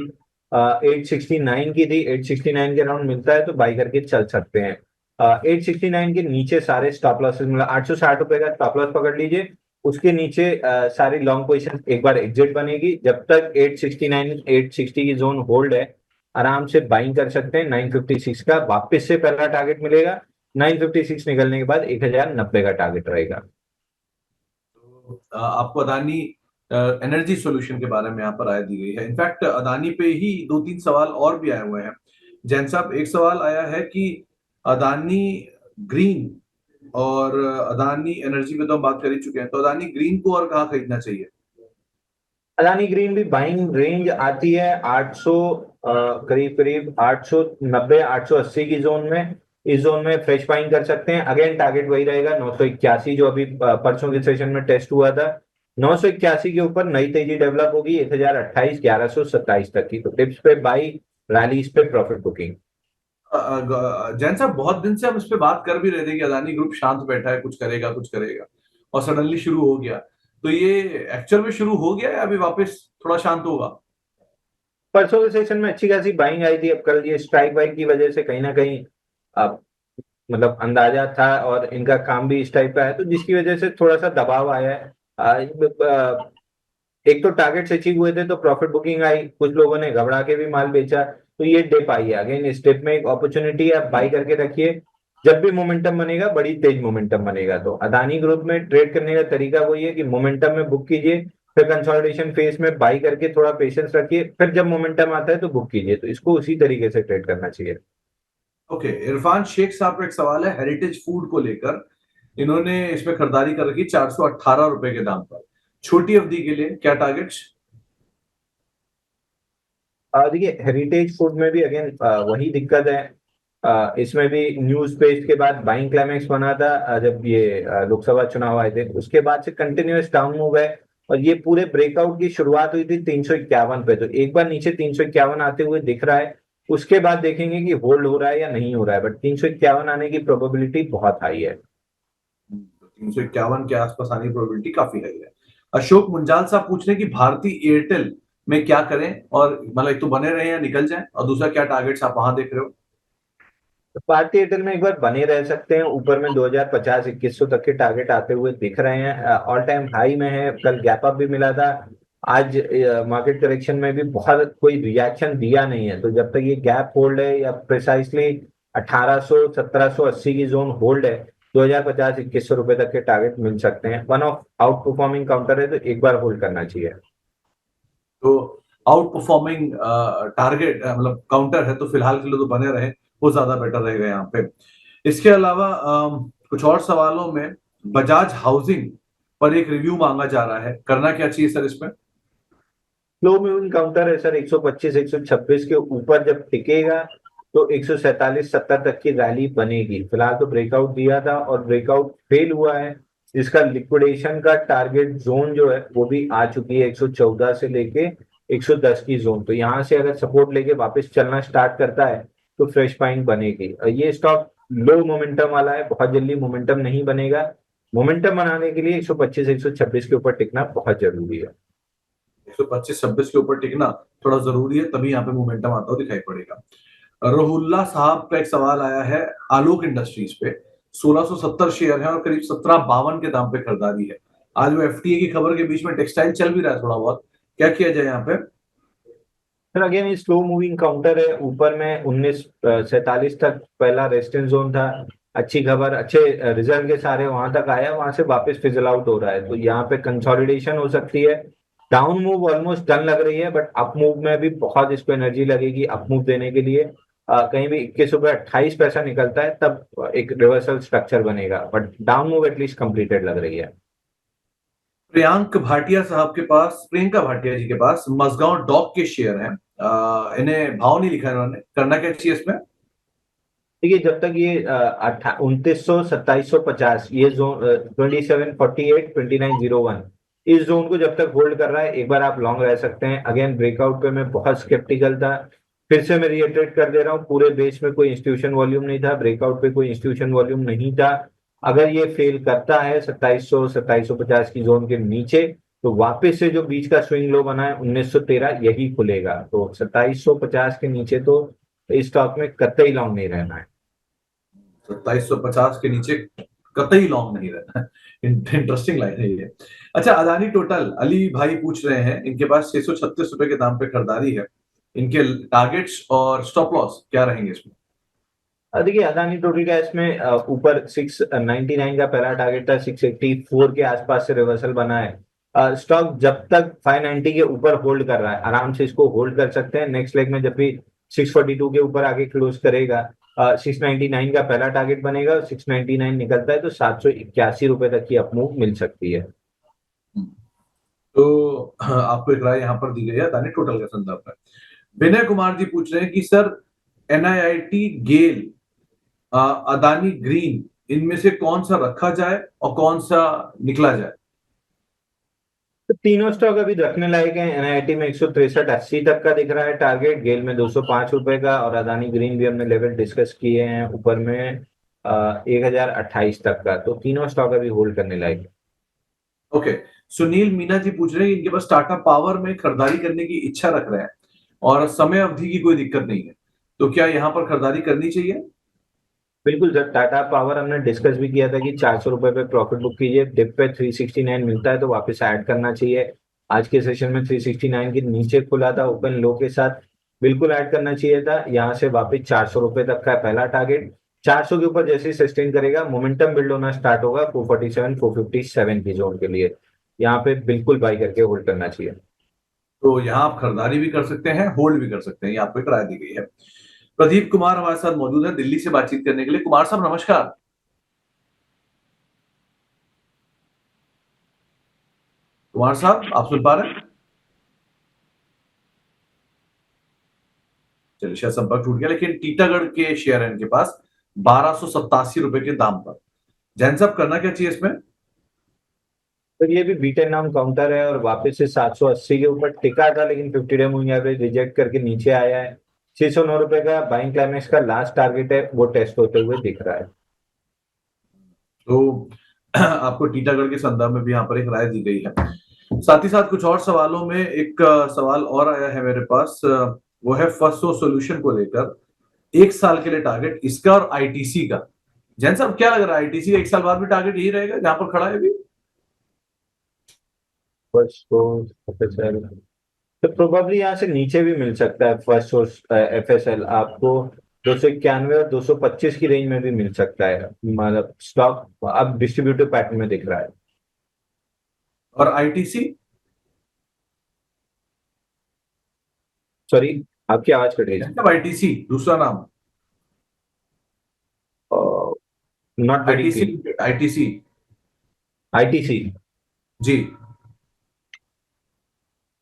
869 की थी, 869 के अराउंड मिलता है तो बाई करके चल सकते हैं। 869 के नीचे सारे स्टॉप लॉसेस, मतलब 860 रुपए का स्टॉप लॉस पकड़ लीजिए। उसके नीचे सारी लॉन्ग पोजीशन एक बार एग्जिट बनेगी। जब तक 869 860 की जोन होल्ड है, आराम से बाइंग कर सकते हैं। 956 का वापस से पहला टारगेट मिलेगा, 956 निकलने के बाद 1090 का टारगेट रहेगा। आपको अदानी एनर्जी सॉल्यूशन के बारे में यहाँ पर राय दी गई है। इनफैक्ट अदानी पे ही दो तीन सवाल और भी आए हुए हैं। जैन साहब, एक सवाल आया है कि अदानी ग्रीन और अदानी एनर्जी पे तो हम बात कर ही चुके हैं, तो अदानी ग्रीन को और कहाँ खरीदना चाहिए। अदानी ग्रीन भी बाइंग रेंज आती है 800, करीब करीब 890 880 की जोन में। इस जोन में फ्रेश बाइंग कर सकते हैं। अगेन टारगेट वही रहेगा 981, जो अभी परसों के सेशन में टेस्ट हुआ था। 981 के ऊपर नई तेजी डेवलप होगी 1028 1127 तक की। तो टिप्स पे बाई, रैलीज पे प्रॉफिट बुकिंग। जैन साहब, बहुत दिन से हम इस पे बात कर भी रहे थे कि अदानी ग्रुप शांत बैठा है, कुछ करेगा, और सडनली शुरू हो गया। तो ये एक्चुअल में शुरू हो गया या अभी वापस थोड़ा शांत होगा? परसों के सेशन में अच्छी खासी बाइंग आई थी। अब कल ये स्ट्राइक वाइक की वजह से कहीं ना कहीं अब मतलब अंदाजा था, और इनका काम भी इस टाइप का है, तो जिसकी वजह से थोड़ा सा दबाव आया है। एक तो टारगेट्स अचीव हुए थे तो प्रॉफिट बुकिंग आई, कुछ लोगों ने घबरा के भी माल बेचा, तो ये डिप आई है। अगेन इस डिप में एक अपॉर्चुनिटी है, आप बाई करके रखिए। जब भी मोमेंटम बनेगा, बड़ी तेज मोमेंटम बनेगा, तो अदानी ग्रुप में ट्रेड करने का तरीका वही है कि मोमेंटम में बुक कीजिए, फिर कंसोलिडेशन फेज में बाई करके थोड़ा पेशेंस रखिए, फिर जब मोमेंटम आता है तो बुक कीजिए। तो इसको उसी तरीके से ट्रेड करना चाहिए। ओके, इरफान शेख साहब का एक सवाल है हेरिटेज फूड को लेकर। इन्होंने इसमें खरीदारी कर रखी 418 रुपए के दाम पर, छोटी अवधि के लिए क्या टारगेट्स? देखिए हेरिटेज फूड में भी अगेन वही दिक्कत है। इसमें भी न्यूज पेज के बाद बाइंग क्लाइमेक्स बना था, जब ये लोकसभा चुनाव आए थे, उसके बाद से कंटिन्यूअस डाउन मूव है। और ये पूरे ब्रेकआउट की शुरुआत हुई थी 351 पे, तो एक बार नीचे 351 आते हुए दिख रहा है। उसके बाद देखेंगे कि होल्ड हो रहा है या नहीं हो रहा है, बट 351 आने की प्रोबेबिलिटी बहुत हाई है। 351 के आसपास आने की प्रोबेबिलिटी काफी हाई है। अशोक मुंजाल साहब पूछ रहे हैं कि भारती एयरटेल में क्या करें, और मतलब एक तो बने रहे या निकल जाएं, और दूसरा क्या टारगेट्स आप वहां देख रहे हो? तो भारतीय एयरटेल में एक बार बने रह सकते हैं, ऊपर में 2050 2100 तक के टारगेट आते हुए दिख रहे हैं। ऑल टाइम हाई में है, कल गैप अप भी मिला था। आज मार्केट करेक्शन में भी बहुत कोई रिएक्शन दिया नहीं है, तो जब तक ये गैप होल्ड है या प्रिसाइसली 1800 1780 की जोन होल्ड है, 2050 2100 रुपए तक के टारगेट मिल सकते हैं। One of out performing counter है, तो एक बार होल्ड करना चाहिए। तो आउट परफॉर्मिंग टारगेट मतलब काउंटर है, तो फिलहाल के लिए तो बने रहे, वो ज्यादा बेटर रहेगा यहाँ पे। इसके अलावा कुछ और सवालों में बजाज हाउसिंग पर एक रिव्यू मांगा जा रहा है, करना क्या चाहिए सर इसमें? स्लो मूविंग काउंटर है सर, 125 126 के ऊपर जब टिकेगा तो 147 70 तक की रैली बनेगी। फिलहाल तो ब्रेकआउट दिया था और ब्रेकआउट फेल हुआ है। इसका लिक्विडेशन का टारगेट जोन जो है वो भी आ चुकी है, 114 से लेके 110 की जोन। तो यहाँ से अगर सपोर्ट लेके वापस चलना स्टार्ट करता है तो फ्रेश बाइंग बनेगी। और ये स्टॉक लो मोमेंटम वाला है, बहुत जल्दी मोमेंटम नहीं बनेगा। मोमेंटम बनाने के लिए 125 126 के ऊपर टिकना बहुत जरूरी है। 125 26 के ऊपर टिकना थोड़ा जरूरी है, तभी यहाँ पे मोमेंटम आता हुआ दिखाई पड़ेगा। रहुल्ला साहब का एक सवाल आया है आलोक इंडस्ट्रीज पे। 1670 शेयर है और करीब 1752 के दाम पे खरीदारी है। आज वो एफटीए की खबर के बीच में टेक्सटाइल चल भी रहा है थोड़ा बहुत, क्या किया जाए यहाँ पे? सर अगेन ये स्लो मूविंग काउंटर है, ऊपर में 1947 तक पहला रेजिस्टेंस जोन था। अच्छी खबर, अच्छे रिजल्ट के सारे वहां तक आया, वहां से वापस फिजल आउट हो रहा है, तो यहाँ पे कंसोलिडेशन हो सकती है। डाउन मूव ऑलमोस्ट डन लग रही है, बट अप मूव में भी बहुत इसको एनर्जी लगेगी अप मूव देने के लिए। कहीं भी 21 रुपये 28 पैसा निकलता है तब एक रिवर्सल स्ट्रक्चर बनेगा, but down move at least completed लग रही है। प्रियंका भाटिया जी के पास मजगांव डॉक के शेयर हैं। इन्हें भाव नहीं लिखा इन्होंने, करना क्या चाहिए इसमें? देखिए जब तक ये 2900 2750 ये जोन, 2748 2901, इस जोन को जब तक होल्ड कर रहा है एक बार आप लॉन्ग रह सकते हैं। अगेन ब्रेकआउट पे मैं बहुत स्केप्टिकल था, फिर से मैं रिएटरेट कर दे रहा हूँ, पूरे बेस में कोई इंस्टीट्यूशन वॉल्यूम नहीं था, ब्रेकआउट पे कोई इंस्टीट्यूशन वॉल्यूम नहीं था। अगर ये फेल करता है 2700 2750 की जोन के नीचे, तो वापस से जो बीच का स्विंग लो बना है 1913 यही खुलेगा। तो 2750 के नीचे तो इस स्टॉक में कतई लॉन्ग नहीं रहना है। 2750 के नीचे कतई लॉन्ग नहीं रहना है। इंटरेस्टिंग लाइन है ये। अच्छा, अदानी टोटल, अली भाई पूछ रहे हैं, इनके पास 636 रुपए के दाम पे खरीदारी है, इनके टारगेट्स और स्टॉप लॉस क्या रहेंगे इसमें? देखिए अदानी टोटल का इसमें ऊपर 699 का पहला टारगेट था, 684 के आसपास से रिवर्सल बना है। स्टॉक जब तक 590 के ऊपर होल्ड कर रहा है आराम से इसको होल्ड कर सकते हैं। नेक्स्ट लेग में जब भी 642 के ऊपर आगे क्लोज करेगा, 699 का पहला टारगेट बनेगा, 699 निकलता है तो 781 रुपए तक की अपमूव मिल सकती है। तो आपको एक राय यहाँ पर दी गई है अदानी टोटल के संदर्भ में। विनय कुमार जी पूछ रहे हैं कि सर, एनआईआईटी, गेल, अदानी ग्रीन, इनमें से कौन सा रखा जाए और कौन सा निकला जाए? तो तीनों स्टॉक अभी रखने लायक है। एनआईटी में 163.80 तक का दिख रहा है टारगेट, गेल में 205 रुपए का, और अदानी ग्रीन भी हमने लेवल डिस्कस किए हैं ऊपर में 1028 तक का। तो तीनों स्टॉक अभी होल्ड करने लायक है। ओके। सुनील मीना जी पूछ रहे हैं कि इनके पास टाटा पावर में खरीदारी करने की इच्छा रख रहे हैं और समय अवधि की कोई दिक्कत नहीं है, तो क्या यहाँ पर खरीदारी करनी चाहिए? बिल्कुल सर, टाटा पावर हमने डिस्कस भी किया था कि 400 रुपए पे प्रॉफिट बुक कीजिए, डिप पे 369 मिलता है तो वापस ऐड करना चाहिए। आज के सेशन में 369 के नीचे खुला था ओपन लो के साथ, बिल्कुल ऐड करना चाहिए था। यहाँ से वापस 400 रुपए तक का है पहला टारगेट। 400 के ऊपर जैसे ही सस्टेन करेगा, मोमेंटम बिल्ड होना स्टार्ट होगा 447 457 की जोन के लिए, यहाँ पे बिल्कुल बाई करके होल्ड करना चाहिए। तो यहाँ आप खरीदारी भी कर सकते हैं, होल्ड भी कर सकते हैं, ये आपको एक राय दी गई है। प्रदीप कुमार हमारे साथ मौजूद है दिल्ली से बातचीत करने के लिए। कुमार साहब नमस्कार। कुमार साहब आप सुन पा रहे हैं? चलिए शायद संपर्क टूट गया, लेकिन टीटागढ़ के शेयर है इनके पास 1287 रुपए के दाम पर। जैन साहब करना क्या चाहिए इसमें? तो ये भी बीटन नाम काउंटर है और वापस से 780 के ऊपर टिका था, लेकिन 50 डे मूविंग एवरेज रिजेक्ट करके नीचे आया है। 609 रुपए का बाइंग क्लाइमेक्स का लास्ट टारगेट है, वो टेस्ट होते हुए दिख रहा है। तो आपको टीटागढ़ के संदर्भ में भी यहाँ पर एक राय दी गई है। साथ ही साथ कुछ और सवालों में एक सवाल और आया है मेरे पास, वो है फर्स्ट सोर्स सॉल्यूशन को लेकर, एक साल के लिए टारगेट इसका और आईटीसी का। जैन साहब क्या लग रहा है, आईटीसी का एक साल बाद भी टारगेट यही रहेगा जहां पर खड़ा है अभी? फर्स्ट सोर्स एफएसएल तो प्रोबेबली यहाँ से नीचे भी मिल सकता है। फर्स्ट सोर्स एफएसएल आपको 291 और 225 की रेंज में भी मिल सकता है, मतलब स्टॉक अब डिस्ट्रीब्यूटिव पैटर्न में दिख रहा है। और आईटीसी? सॉरी, आपकी आवाज कट रही जैन साहब आईटीसी दूसरा नाम? थी। Not very ITC, clear. ITC. ITC. जी।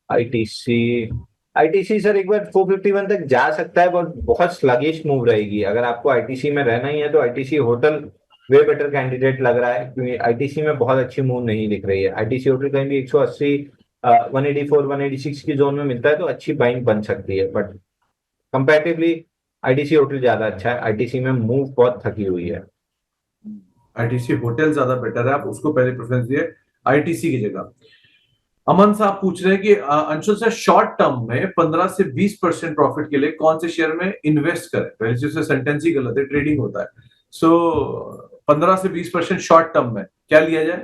आईटीसी। आईटीसी सर एक बार 451 तक जा सकता है, बहुत बहुत स्लगिश मूव रहेगी। अगर आपको आईटीसी में रहना ही है तो ITC hotel way better candidate लग रहा है, क्योंकि आईटीसी में बहुत अच्छी मूव नहीं दिख रही है। आईटीसी होटल कहीं भी 180 184 186 की जोन में मिलता है तो अच्छी बाइंग बन सकती है, बट कंपैरेटिवली आईटीसी होटल ज्यादा अच्छा है। आईटीसी में मूव बहुत थकी हुई है। आईटीसी होटल ज्यादा बेटर है, आप उसको पहले प्रेफरेंस दिए आईटीसी की जगह। अमन साहब पूछ रहे हैं कि अंशुल से शॉर्ट टर्म में 15 से 20% प्रॉफिट के लिए कौन से शेयर में इन्वेस्ट करें? पहले से सेंटेंस ही गलत है, ट्रेडिंग होता है। सो 15 से 20% शॉर्ट टर्म में क्या लिया जाए?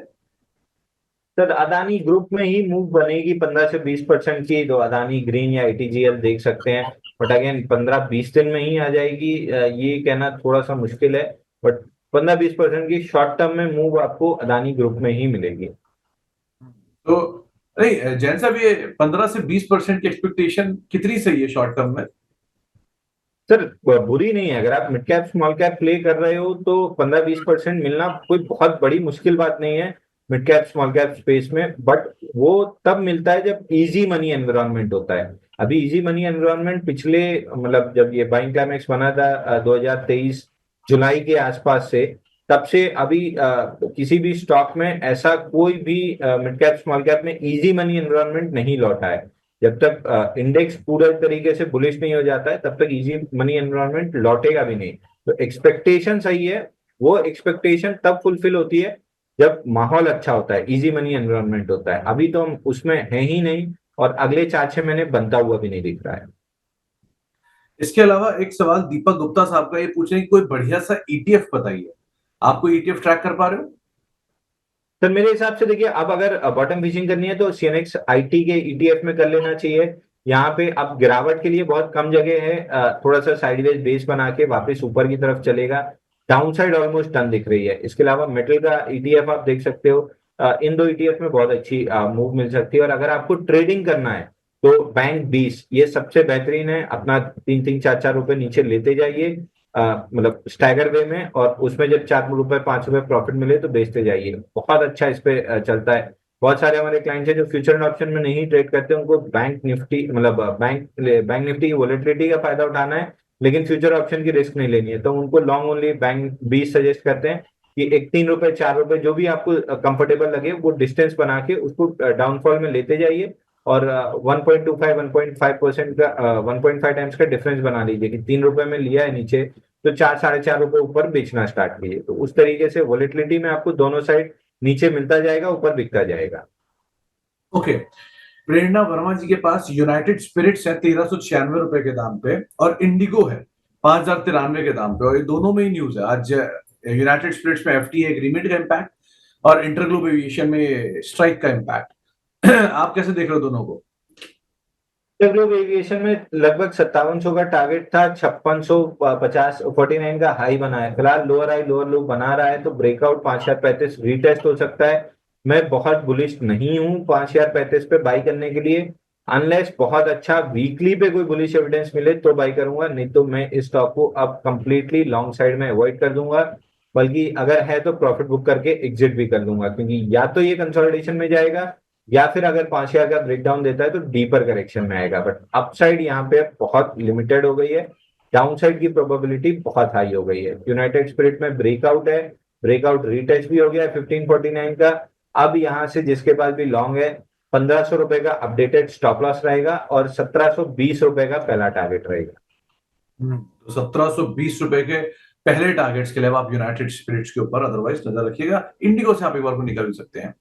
सर अदानी ग्रुप में ही मूव बनेगी 15 से 20% की, तो अदानी ग्रीन या आईटीजीएल देख सकते हैं। बट अगेन 15-20 दिन में ही आ जाएगी, ये कहना थोड़ा सा मुश्किल है। बट 15-20% की शॉर्ट टर्म में मूव आपको अदानी ग्रुप में ही मिलेगी। तो नहीं जैन साहब, ये 15 से 20% की एक्सपेक्टेशन कितनी सही है शॉर्ट टर्म में? सर बुरी नहीं है, अगर आप mid cap small cap play कर रहे हो तो 15-20% मिलना कोई बहुत बड़ी मुश्किल बात नहीं है mid cap small cap space में। बट वो तब मिलता है जब इजी मनी एनवायरनमेंट होता है। अभी इजी मनी एनवायरनमेंट पिछले, मतलब जब ये बाइंग क्लाइमेक्स बना था 2023 जुलाई के आसपास से, तब से अभी किसी भी स्टॉक में ऐसा कोई भी मिड कैप स्मॉल कैप में इजी मनी एनवायरनमेंट नहीं लौटा है। जब तक इंडेक्स पूरे तरीके से बुलिश नहीं हो जाता है तब तक इजी मनी एनवायरनमेंट लौटेगा भी नहीं। तो एक्सपेक्टेशन सही है, वो एक्सपेक्टेशन तब फुलफिल होती है जब माहौल अच्छा होता है, इजी मनी एनवायरनमेंट होता है। अभी तो हम उसमें हैं ही नहीं, और अगले 4-6 महीने बनता हुआ भी नहीं दिख रहा है। इसके अलावा एक सवाल दीपक गुप्ता साहब का ये पूछ रहे हैं कि कोई बढ़िया सा ईटीएफ बताइए। आपको ईटीएफ ट्रैक कर पा रहे हो? सर मेरे हिसाब से देखिए, अब अगर बॉटम फिशिंग करनी है तो सीएनएक्स आईटी के ईटीएफ में कर लेना चाहिए। यहाँ पे अब गिरावट के लिए बहुत कम जगह है, थोड़ा सा साइडवेज बेस बना के वापस ऊपर की तरफ चलेगा। डाउन साइड ऑलमोस्ट डन दिख रही है। इसके अलावा मेटल का ईटीएफ आप देख सकते हो। इन दो ईटीएफ में बहुत अच्छी मूव मिल सकती है। और अगर आपको ट्रेडिंग करना है तो बैंक 20 ये सबसे बेहतरीन है। अपना 3-3 4-4 रुपए नीचे लेते जाइए, मतलब स्टैगर वे में, और उसमें जब 4 रुपए 5 रुपए प्रॉफिट मिले तो बेचते जाइए। बहुत अच्छा इस पे चलता है। बहुत सारे हमारे क्लाइंट्स हैं जो फ्यूचर एंड ऑप्शन में नहीं ट्रेड करते, उनको बैंक निफ्टी, मतलब बैंक निफ्टी की वोलेटिलिटी का फायदा उठाना है, लेकिन फ्यूचर ऑप्शन की रिस्क नहीं लेनी है, तो उनको लॉन्ग ओनली बैंक 20 सजेस्ट करते हैं। कि एक 3 रुपए 4 रुपए जो भी आपको कंफर्टेबल लगे वो डिस्टेंस बना के उसको डाउनफॉल में लेते जाइए, और 1.25 1.5% का 1.5 टाइम्स का डिफरेंस बना लीजिए कि 3 रुपए में लिया है नीचे, तो 4 साढ़े 4 रुपए ऊपर बेचना स्टार्ट कीजिए। तो उस तरीके से वॉलेटिलिटी में आपको दोनों साइड नीचे मिलता जाएगा, ऊपर बिकता जाएगा। ओके। प्रेरणा वर्मा जी के पास यूनाइटेड स्पिरिट्स है 1396 रुपए के दाम पे, और इंडिगो है 5093 के दाम पे, और ये दोनों में ही न्यूज है आज। यूनाइटेड स्पिरिट्स में एफटीए एग्रीमेंट का इम्पैक्ट, और इंटरग्लोब एविएशन में स्ट्राइक का इम्पैक्ट। आप कैसे देख रहे हो दोनों को? ग्लोब एविएशन में लगभग 5700 का टारगेट था, 5650 49 का हाई बना है, फिलहाल लोअर हाई लोअर लो बना रहा है, तो ब्रेकआउट 5035 रीटेस्ट हो सकता है। मैं बहुत बुलिश नहीं हूँ 5035 पे बाई करने के लिए, अनलेस बहुत अच्छा वीकली पे कोई बुलिश एविडेंस मिले तो बाई करूंगा, नहीं तो मैं इस स्टॉक को अब कंप्लीटली लॉन्ग साइड में अवॉइड कर दूंगा। बल्कि अगर है तो प्रॉफिट बुक करके एग्जिट भी कर लूंगा, क्योंकि या तो ये कंसोलिडेशन में जाएगा, या फिर अगर 5000 का ब्रेकडाउन देता है तो डीपर करेक्शन में आएगा। बट अपसाइड यहाँ पे बहुत लिमिटेड हो गई है, डाउनसाइड की प्रोबेबिलिटी बहुत हाई हो गई है। यूनाइटेड स्पिरिट में ब्रेकआउट है, ब्रेकआउट रीटेस्ट भी हो गया है 1549 का। अब यहाँ से जिसके पास भी लॉन्ग है, 1500 रुपए का अपडेटेड स्टॉप लॉस रहेगा, और 1720 रुपए का पहला टारगेट रहेगा। तो 1720 रुपए के पहले टारगेट्स के लिए अब आप यूनाइटेड स्पिरिट्स के ऊपर अदरवाइज नजर रखिएगा। इंडिगो से आप एक बार को निकल भी सकते हैं।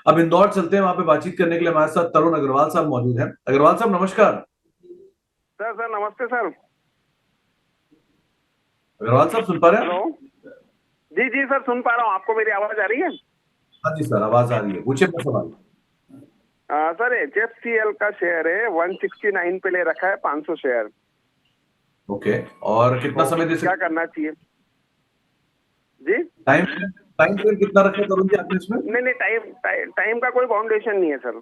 अब इंदौर चलते हैं, वहां पे बातचीत करने के लिए हमारे साथ तरुण अग्रवाल साहब मौजूद हैं। अग्रवाल साहब नमस्कार। सर सर नमस्ते सर। अग्रवाल साहब सुन पा रहे हैं? हेलो। जी जी सर सुन पा रहा हूँ, आपको मेरी आवाज आ रही है? हाँ जी सर, आवाज आ रही है, पूछिए अपना सवाल। सर HFCL का शेयर है 169 पे ले रखा है 500 शेयर। ओके, और कितना तो समय दे क्या सकते? करना चाहिए जी? टाइम टाइम फ्रेम कितना रखा है तरुण जी आपने इसमें? नहीं नहीं, टाइम का कोई बाउंडेशन नहीं है सर।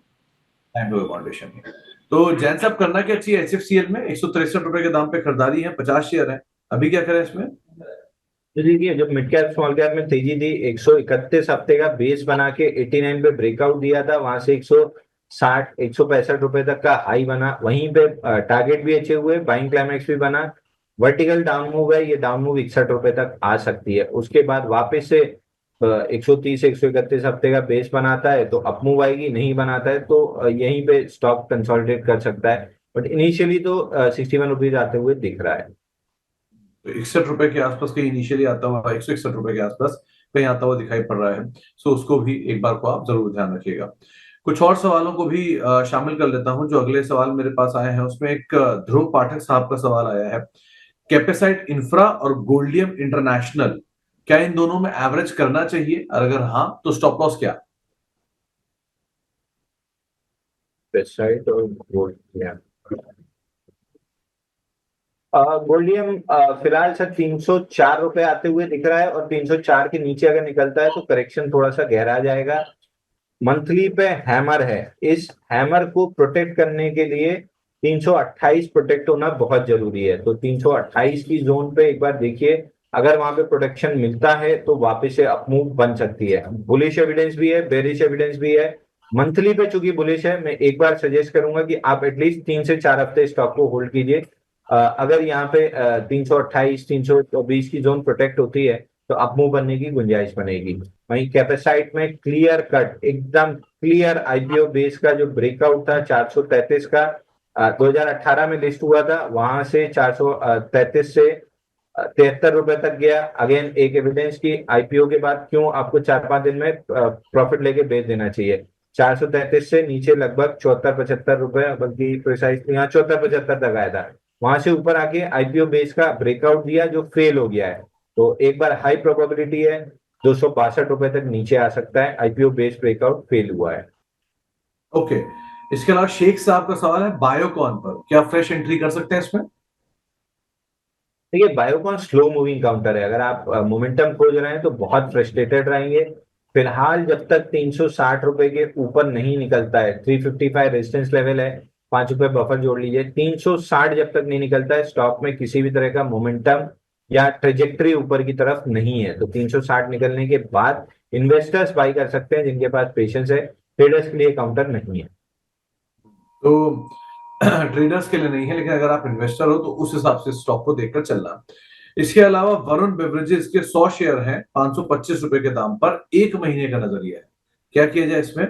टाइम कोई फाउंडेशन नहीं। तो जैन साहब करना क्या चाहिए? HFCL में 163 रुपए के दाम पे खरीदारी है, 50 शेयर है, अभी क्या करें इसमें? तो देखिए, जब मिड कैप स्मॉल कैप में तेजी थी, 131 हफ्ते का बेस बना के 89 पे ब्रेकआउट दिया था, वहां से 160 165 रुपए तक का हाई बना, वहीं पे टारगेट भी अच्छे हुए, बाइंग क्लाइमेक्स भी बना। वर्टिकल डाउन मूव है, ये डाउन मूव 61 रुपए तक आ सकती है, उसके बाद वापस से 130 131 हफ्ते का बेस बनाता है तो अप मूव आएगी, नहीं बनाता है तो यहीं पे स्टॉक कंसोलिडेट कर सकता है। बट इनिशियली तो 61 रुपीज आते हुए दिख रहा है। तो 61 रुपए के आसपास कहीं इनिशियली आता हुआ, 161 रुपए के आसपास कहीं आता हुआ दिखाई पड़ रहा है। सो उसको भी एक बार को आप जरूर ध्यान रखिएगा। कुछ और सवालों को भी शामिल कर लेता हूं। जो अगले सवाल मेरे पास आए हैं उसमें एक ध्रुव पाठक साहब का सवाल आया है। कैपेसाइट इंफ्रा और गोल्डियम इंटरनेशनल, क्या इन दोनों में एवरेज करना चाहिए, और अगर हाँ तो स्टॉप लॉस क्या? वेबसाइट और गोल्ड, गोल्डियम फिलहाल सर 304 रुपए आते हुए दिख रहा है, और 304 के नीचे अगर निकलता है तो करेक्शन थोड़ा सा गहरा जाएगा। मंथली पे हैमर है, इस हैमर को प्रोटेक्ट करने के लिए 328 प्रोटेक्ट होना बहुत जरूरी है, तो 328 की जोन पे एक बार देखिए, अगर वहां पे प्रोटेक्शन मिलता है तो वापस से अपमूव बन सकती है। बुलिश एविडेंस भी है, बेरिश एविडेंस भी है। मंथली पे चूंकि बुलिश है, मैं एक बार सजेस्ट करूंगा कि आप एटलीस्ट 3 से 4 हफ्ते स्टॉक को होल्ड कीजिए। अगर यहाँ पे 328 320 की जोन प्रोटेक्ट होती है तो अपमूव बनने की गुंजाइश बनेगी। वहीं कैपेसाइट में क्लियर कट एकदम क्लियर आईपीओ बेस का जो ब्रेकआउट था 433 का, 2018 में लिस्ट हुआ था, वहां से 433 से 73 रुपए तक गया। अगेन एक एविडेंस की आईपीओ के बाद क्यों आपको 4 5 दिन में प्रॉफिट लेके बेच देना चाहिए। 433 से नीचे लगभग 74 75 रुपए, बल्कि प्रिसाइसली यहाँ 74 75 तक आया था, वहां से ऊपर आके आईपीओ बेस का ब्रेकआउट दिया जो फेल हो गया है, तो एक बार हाई प्रोबेबिलिटी है 262 रुपए तक नीचे आ सकता है, आईपीओ बेस ब्रेकआउट फेल हुआ है। ओके। इसके अलावा शेख साहब का सवाल है बायोकॉन पर, क्या फ्रेश एंट्री कर सकते हैं इसमें? देखिए, बायोकॉन स्लो मूविंग काउंटर है, अगर आप मोमेंटम खोज रहे हैं तो बहुत फ्रस्ट्रेटेड रहेंगे। फिलहाल जब तक 360 रुपए के ऊपर नहीं निकलता है, 355 रेजिस्टेंस लेवल है, 5 रुपए बफर जोड़ लीजिए, 360 जब तक नहीं निकलता है स्टॉक में किसी भी तरह का मोमेंटम या ट्रेजेक्टरी ऊपर की तरफ नहीं है, तो 360 निकलने के बाद इन्वेस्टर्स बाई कर सकते हैं जिनके पास पेशेंस है, ट्रेडर्स के लिए काउंटर नहीं है। तो ट्रेडर्स के लिए नहीं है, लेकिन अगर आप इन्वेस्टर हो तो उस हिसाब से स्टॉक को देखकर चलना। इसके अलावा वरुण बेवरेजेस के 100 शेयर हैं 525 रुपए के दाम पर, 1 महीने का नजरिया है, क्या किया जाए इसमें?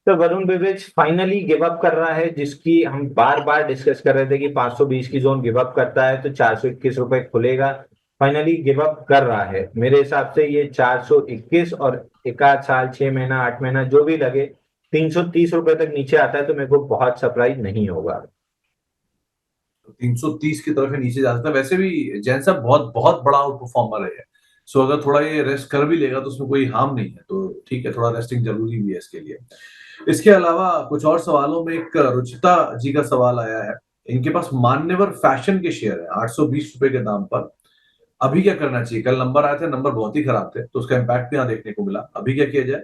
तो Varun beverage finally give up कर रहा है, जिसकी हम बार बार डिस्कस कर रहे थे कि 520 की जोन गिव अप करता है तो 421 रुपए खुलेगा। फाइनली गिव अप कर रहा है। मेरे हिसाब से ये 421 और एक आध साल, 6 महीना, 8 महीना जो भी लगे, 330 रुपए तक नीचे आता है तो मेरे को बहुत सरप्राइज नहीं होगा। 330 की तरफ ही नीचे जा सकता है। वैसे भी जैन साहब बहुत बहुत बड़ा आउट परफॉर्मर है, सो अगर थोड़ा ये रेस्ट कर भी लेगा तो उसमें कोई हार्म नहीं है, तो ठीक है, थोड़ा रेस्टिंग जरूरी भी है इसके लिए। इसके अलावा कुछ और सवालों में एक रुचिता जी का सवाल आया है। इनके पास मान्यवर फैशन के शेयर है 820 रुपए के दाम पर। अभी क्या करना चाहिए? कल नंबर आए थे, नंबर बहुत ही खराब थे, तो उसका इम्पैक्ट भी यहाँ देखने को मिला। अभी क्या किया जाए?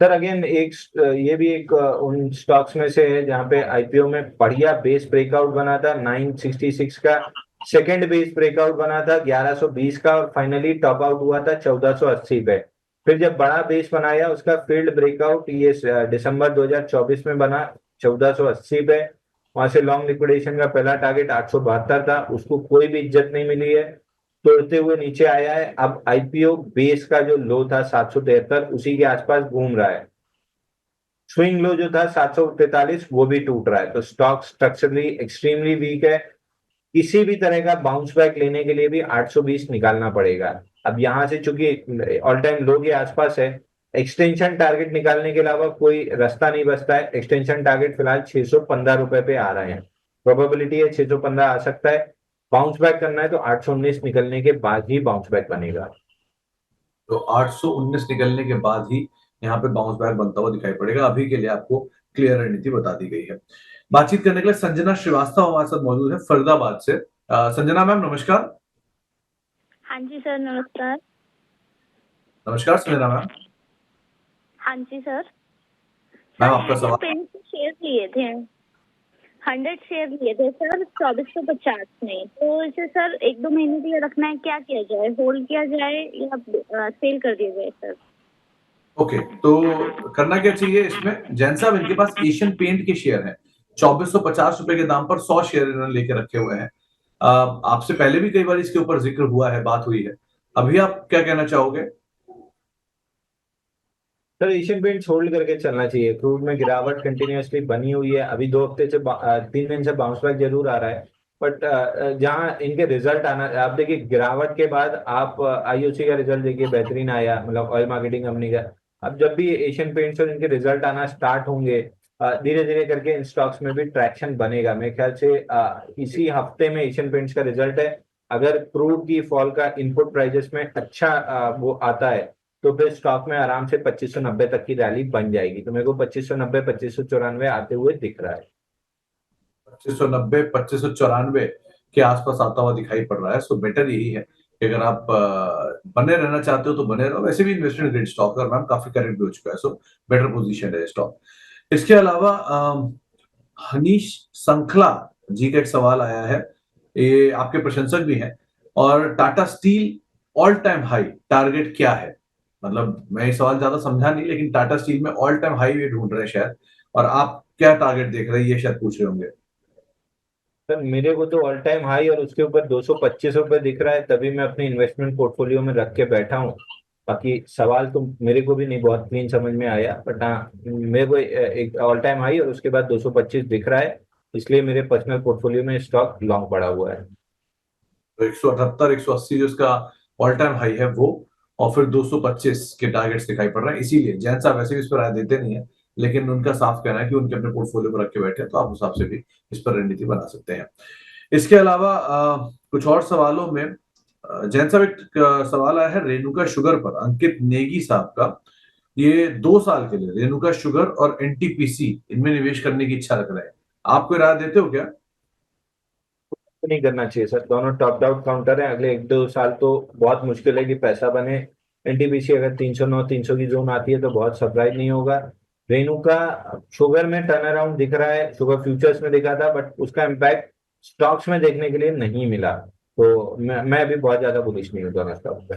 सर अगेन ये भी एक उन स्टॉक्स में से है जहां पे आईपीओ में बढ़िया बेस ब्रेकआउट बना था 966 का, सेकंड बेस ब्रेकआउट बना था 1120 का, और फाइनली टॉप आउट हुआ था 1480 पे। फिर जब बड़ा बेस बनाया उसका फील्ड ब्रेकआउट ये दिसंबर 2024 में बना 1480 पे। वहां से लॉन्ग लिक्विडेशन का पहला टारगेट 872 था, उसको कोई भी इज्जत नहीं मिली है, तोड़ते हुए नीचे आया है। अब आईपीओ बेस का जो लो था 773, उसी के आसपास घूम रहा है। स्विंग लो जो था 743 वो भी टूट रहा है, तो स्टॉक स्ट्रक्चरली एक्सट्रीमली वीक है। किसी भी तरह का बाउंस बैक लेने के लिए भी 820 निकालना पड़ेगा। अब यहां से चूंकि ऑल टाइम लो के आसपास है, एक्सटेंशन टारगेट निकालने के अलावा कोई रास्ता नहीं बचता है। एक्सटेंशन टारगेट फिलहाल 615 रुपए पे आ रहे हैं, प्रोबेबिलिटी है 615 आ सकता है। बाउंस बैक करना है तो 819 निकलने के बाद ही बाउंस बैक बनेगा। तो 819 निकलने के बाद ही यहाँ पे बाउंस बैक बनता हुआ दिखाई पड़ेगा। अभी के लिए आपको क्लियर रणनीति बता दी गई है। बातचीत करने के लिए संजना श्रीवास्तव हमारे साथ मौजूद है फरीदाबाद से। संजना मैम नमस्कार। हाँ जी सर, नमस्कार। नमस्कार संजना मैम। हाँ जी सर। मैम सर आपका एशियन सवाल। पेंट्स के शेयर लिए थे, 100 शेयर लिए थे सर 2450 में। तो इसे सर 1-2 महीने के लिए रखना है, क्या किया जाए? होल्ड किया जाए या सेल कर दिया जाए सर? ओके, तो करना क्या चाहिए इसमें? जैन साहब इनके पास एशियन पेंट के शेयर हैं 2450 रुपए के दाम पर, 100 शेयर इन्होंने लेके रखे हुए हैं। आपसे पहले भी कई बार इसके ऊपर जिक्र हुआ है, बात हुई है। अभी आप क्या कहना चाहोगे? सर एशियन पेंट्स होल्ड करके चलना चाहिए। क्रूड में गिरावट कंटिन्यूअसली बनी हुई है, अभी 2 हफ्ते से 3 दिन से बाउंस बैक जरूर आ रहा है, बट जहां इनके रिजल्ट आना, आप देखिए गिरावट के बाद आप आईओसी का रिजल्ट देखिए, बेहतरीन आया, मतलब ऑयल मार्केटिंग कंपनी का। अब जब भी एशियन पेंट्स और इनके रिजल्ट आना स्टार्ट होंगे, धीरे धीरे करके इन स्टॉक्स में भी ट्रैक्शन बनेगा। मेरे ख्याल से इसी हफ्ते में एशियन पेंट्स का रिजल्ट है। अगर क्रूड की फॉल का इनपुट प्राइजेस में अच्छा वो आता है तो फिर स्टॉक में आराम से 2590 तक की रैली बन जाएगी। तो मेरे को 2590 2594 आते हुए दिख रहा है। 2590 2594 के आसपास आता हुआ दिखाई पड़ रहा है। सो बेटर यही है कि अगर आप बने रहना चाहते हो तो बने रहो। वैसे भी इन्वेस्टमेंट ग्रेड स्टॉक है और मैम काफी करेक्ट भी हो चुका है, सो बेटर पोजीशन है स्टॉक। इसके अलावा हनीश संखला जी का एक सवाल आया है, ये आपके प्रशंसक भी हैं। और Tata steel all time high target क्या है? मतलब मैं ये सवाल ज्यादा समझा नहीं, लेकिन टाटा स्टील में ऑल टाइम हाई वे ढूंढ रहे हैं शायद, और आप क्या टारगेट देख रहे हैं ये शायद पूछ रहे होंगे। सर मेरे को तो ऑल टाइम हाई और उसके ऊपर 225 रुपए दिख रहा है, तभी मैं अपने इन्वेस्टमेंट पोर्टफोलियो में रख के बैठा हूँ। बाकी सवाल तो मेरे को भी नहीं बहुत क्लीन समझ में आया, बट हाँ मेरे को एक ऑल टाइम हाई और उसके बाद 225 दिख रहा है, इसलिए मेरे पर्सनल पोर्टफोलियो में स्टॉक लॉन्ग पड़ा हुआ है। तो 178 180 जो इसका ऑल टाइम हाई है वो, और फिर 225 के टारगेट्स दिखाई पड़ रहे हैं। इसीलिए जैन साहब वैसे भी इस पर राय देते नहीं है, लेकिन उनका साफ कहना है कि उनके अपने पोर्टफोलियो पर रख के बैठे हैं, तो आप उस हिसाब से भी इस पर रणनीति बना सकते हैं। इसके अलावा कुछ और सवालों में जैन साहब एक सवाल आया है रेणुका शुगर पर, अंकित नेगी साहब का। ये 2 साल के लिए रेणुका शुगर और एनटीपीसी इनमें निवेश करने की इच्छा रख रहे हैं। आप कोई राय देते हो क्या? तो नहीं करना चाहिए सर, दोनों टॉप आउट काउंटर है, अगले 1-2 साल तो बहुत मुश्किल है कि पैसा बने। एनटीपीसी अगर 309 300 की जोन आती है तो बहुत सरप्राइज नहीं होगा। रेणुका शुगर में टर्न अराउंड दिख रहा है, शुगर फ्यूचर्स में दिखा था, बट उसका इम्पैक्ट स्टॉक्स में देखने के लिए नहीं मिला। तो मैं अभी बहुत ज्यादा बुलिश नहीं हूँ दोनों स्टॉक्स पर।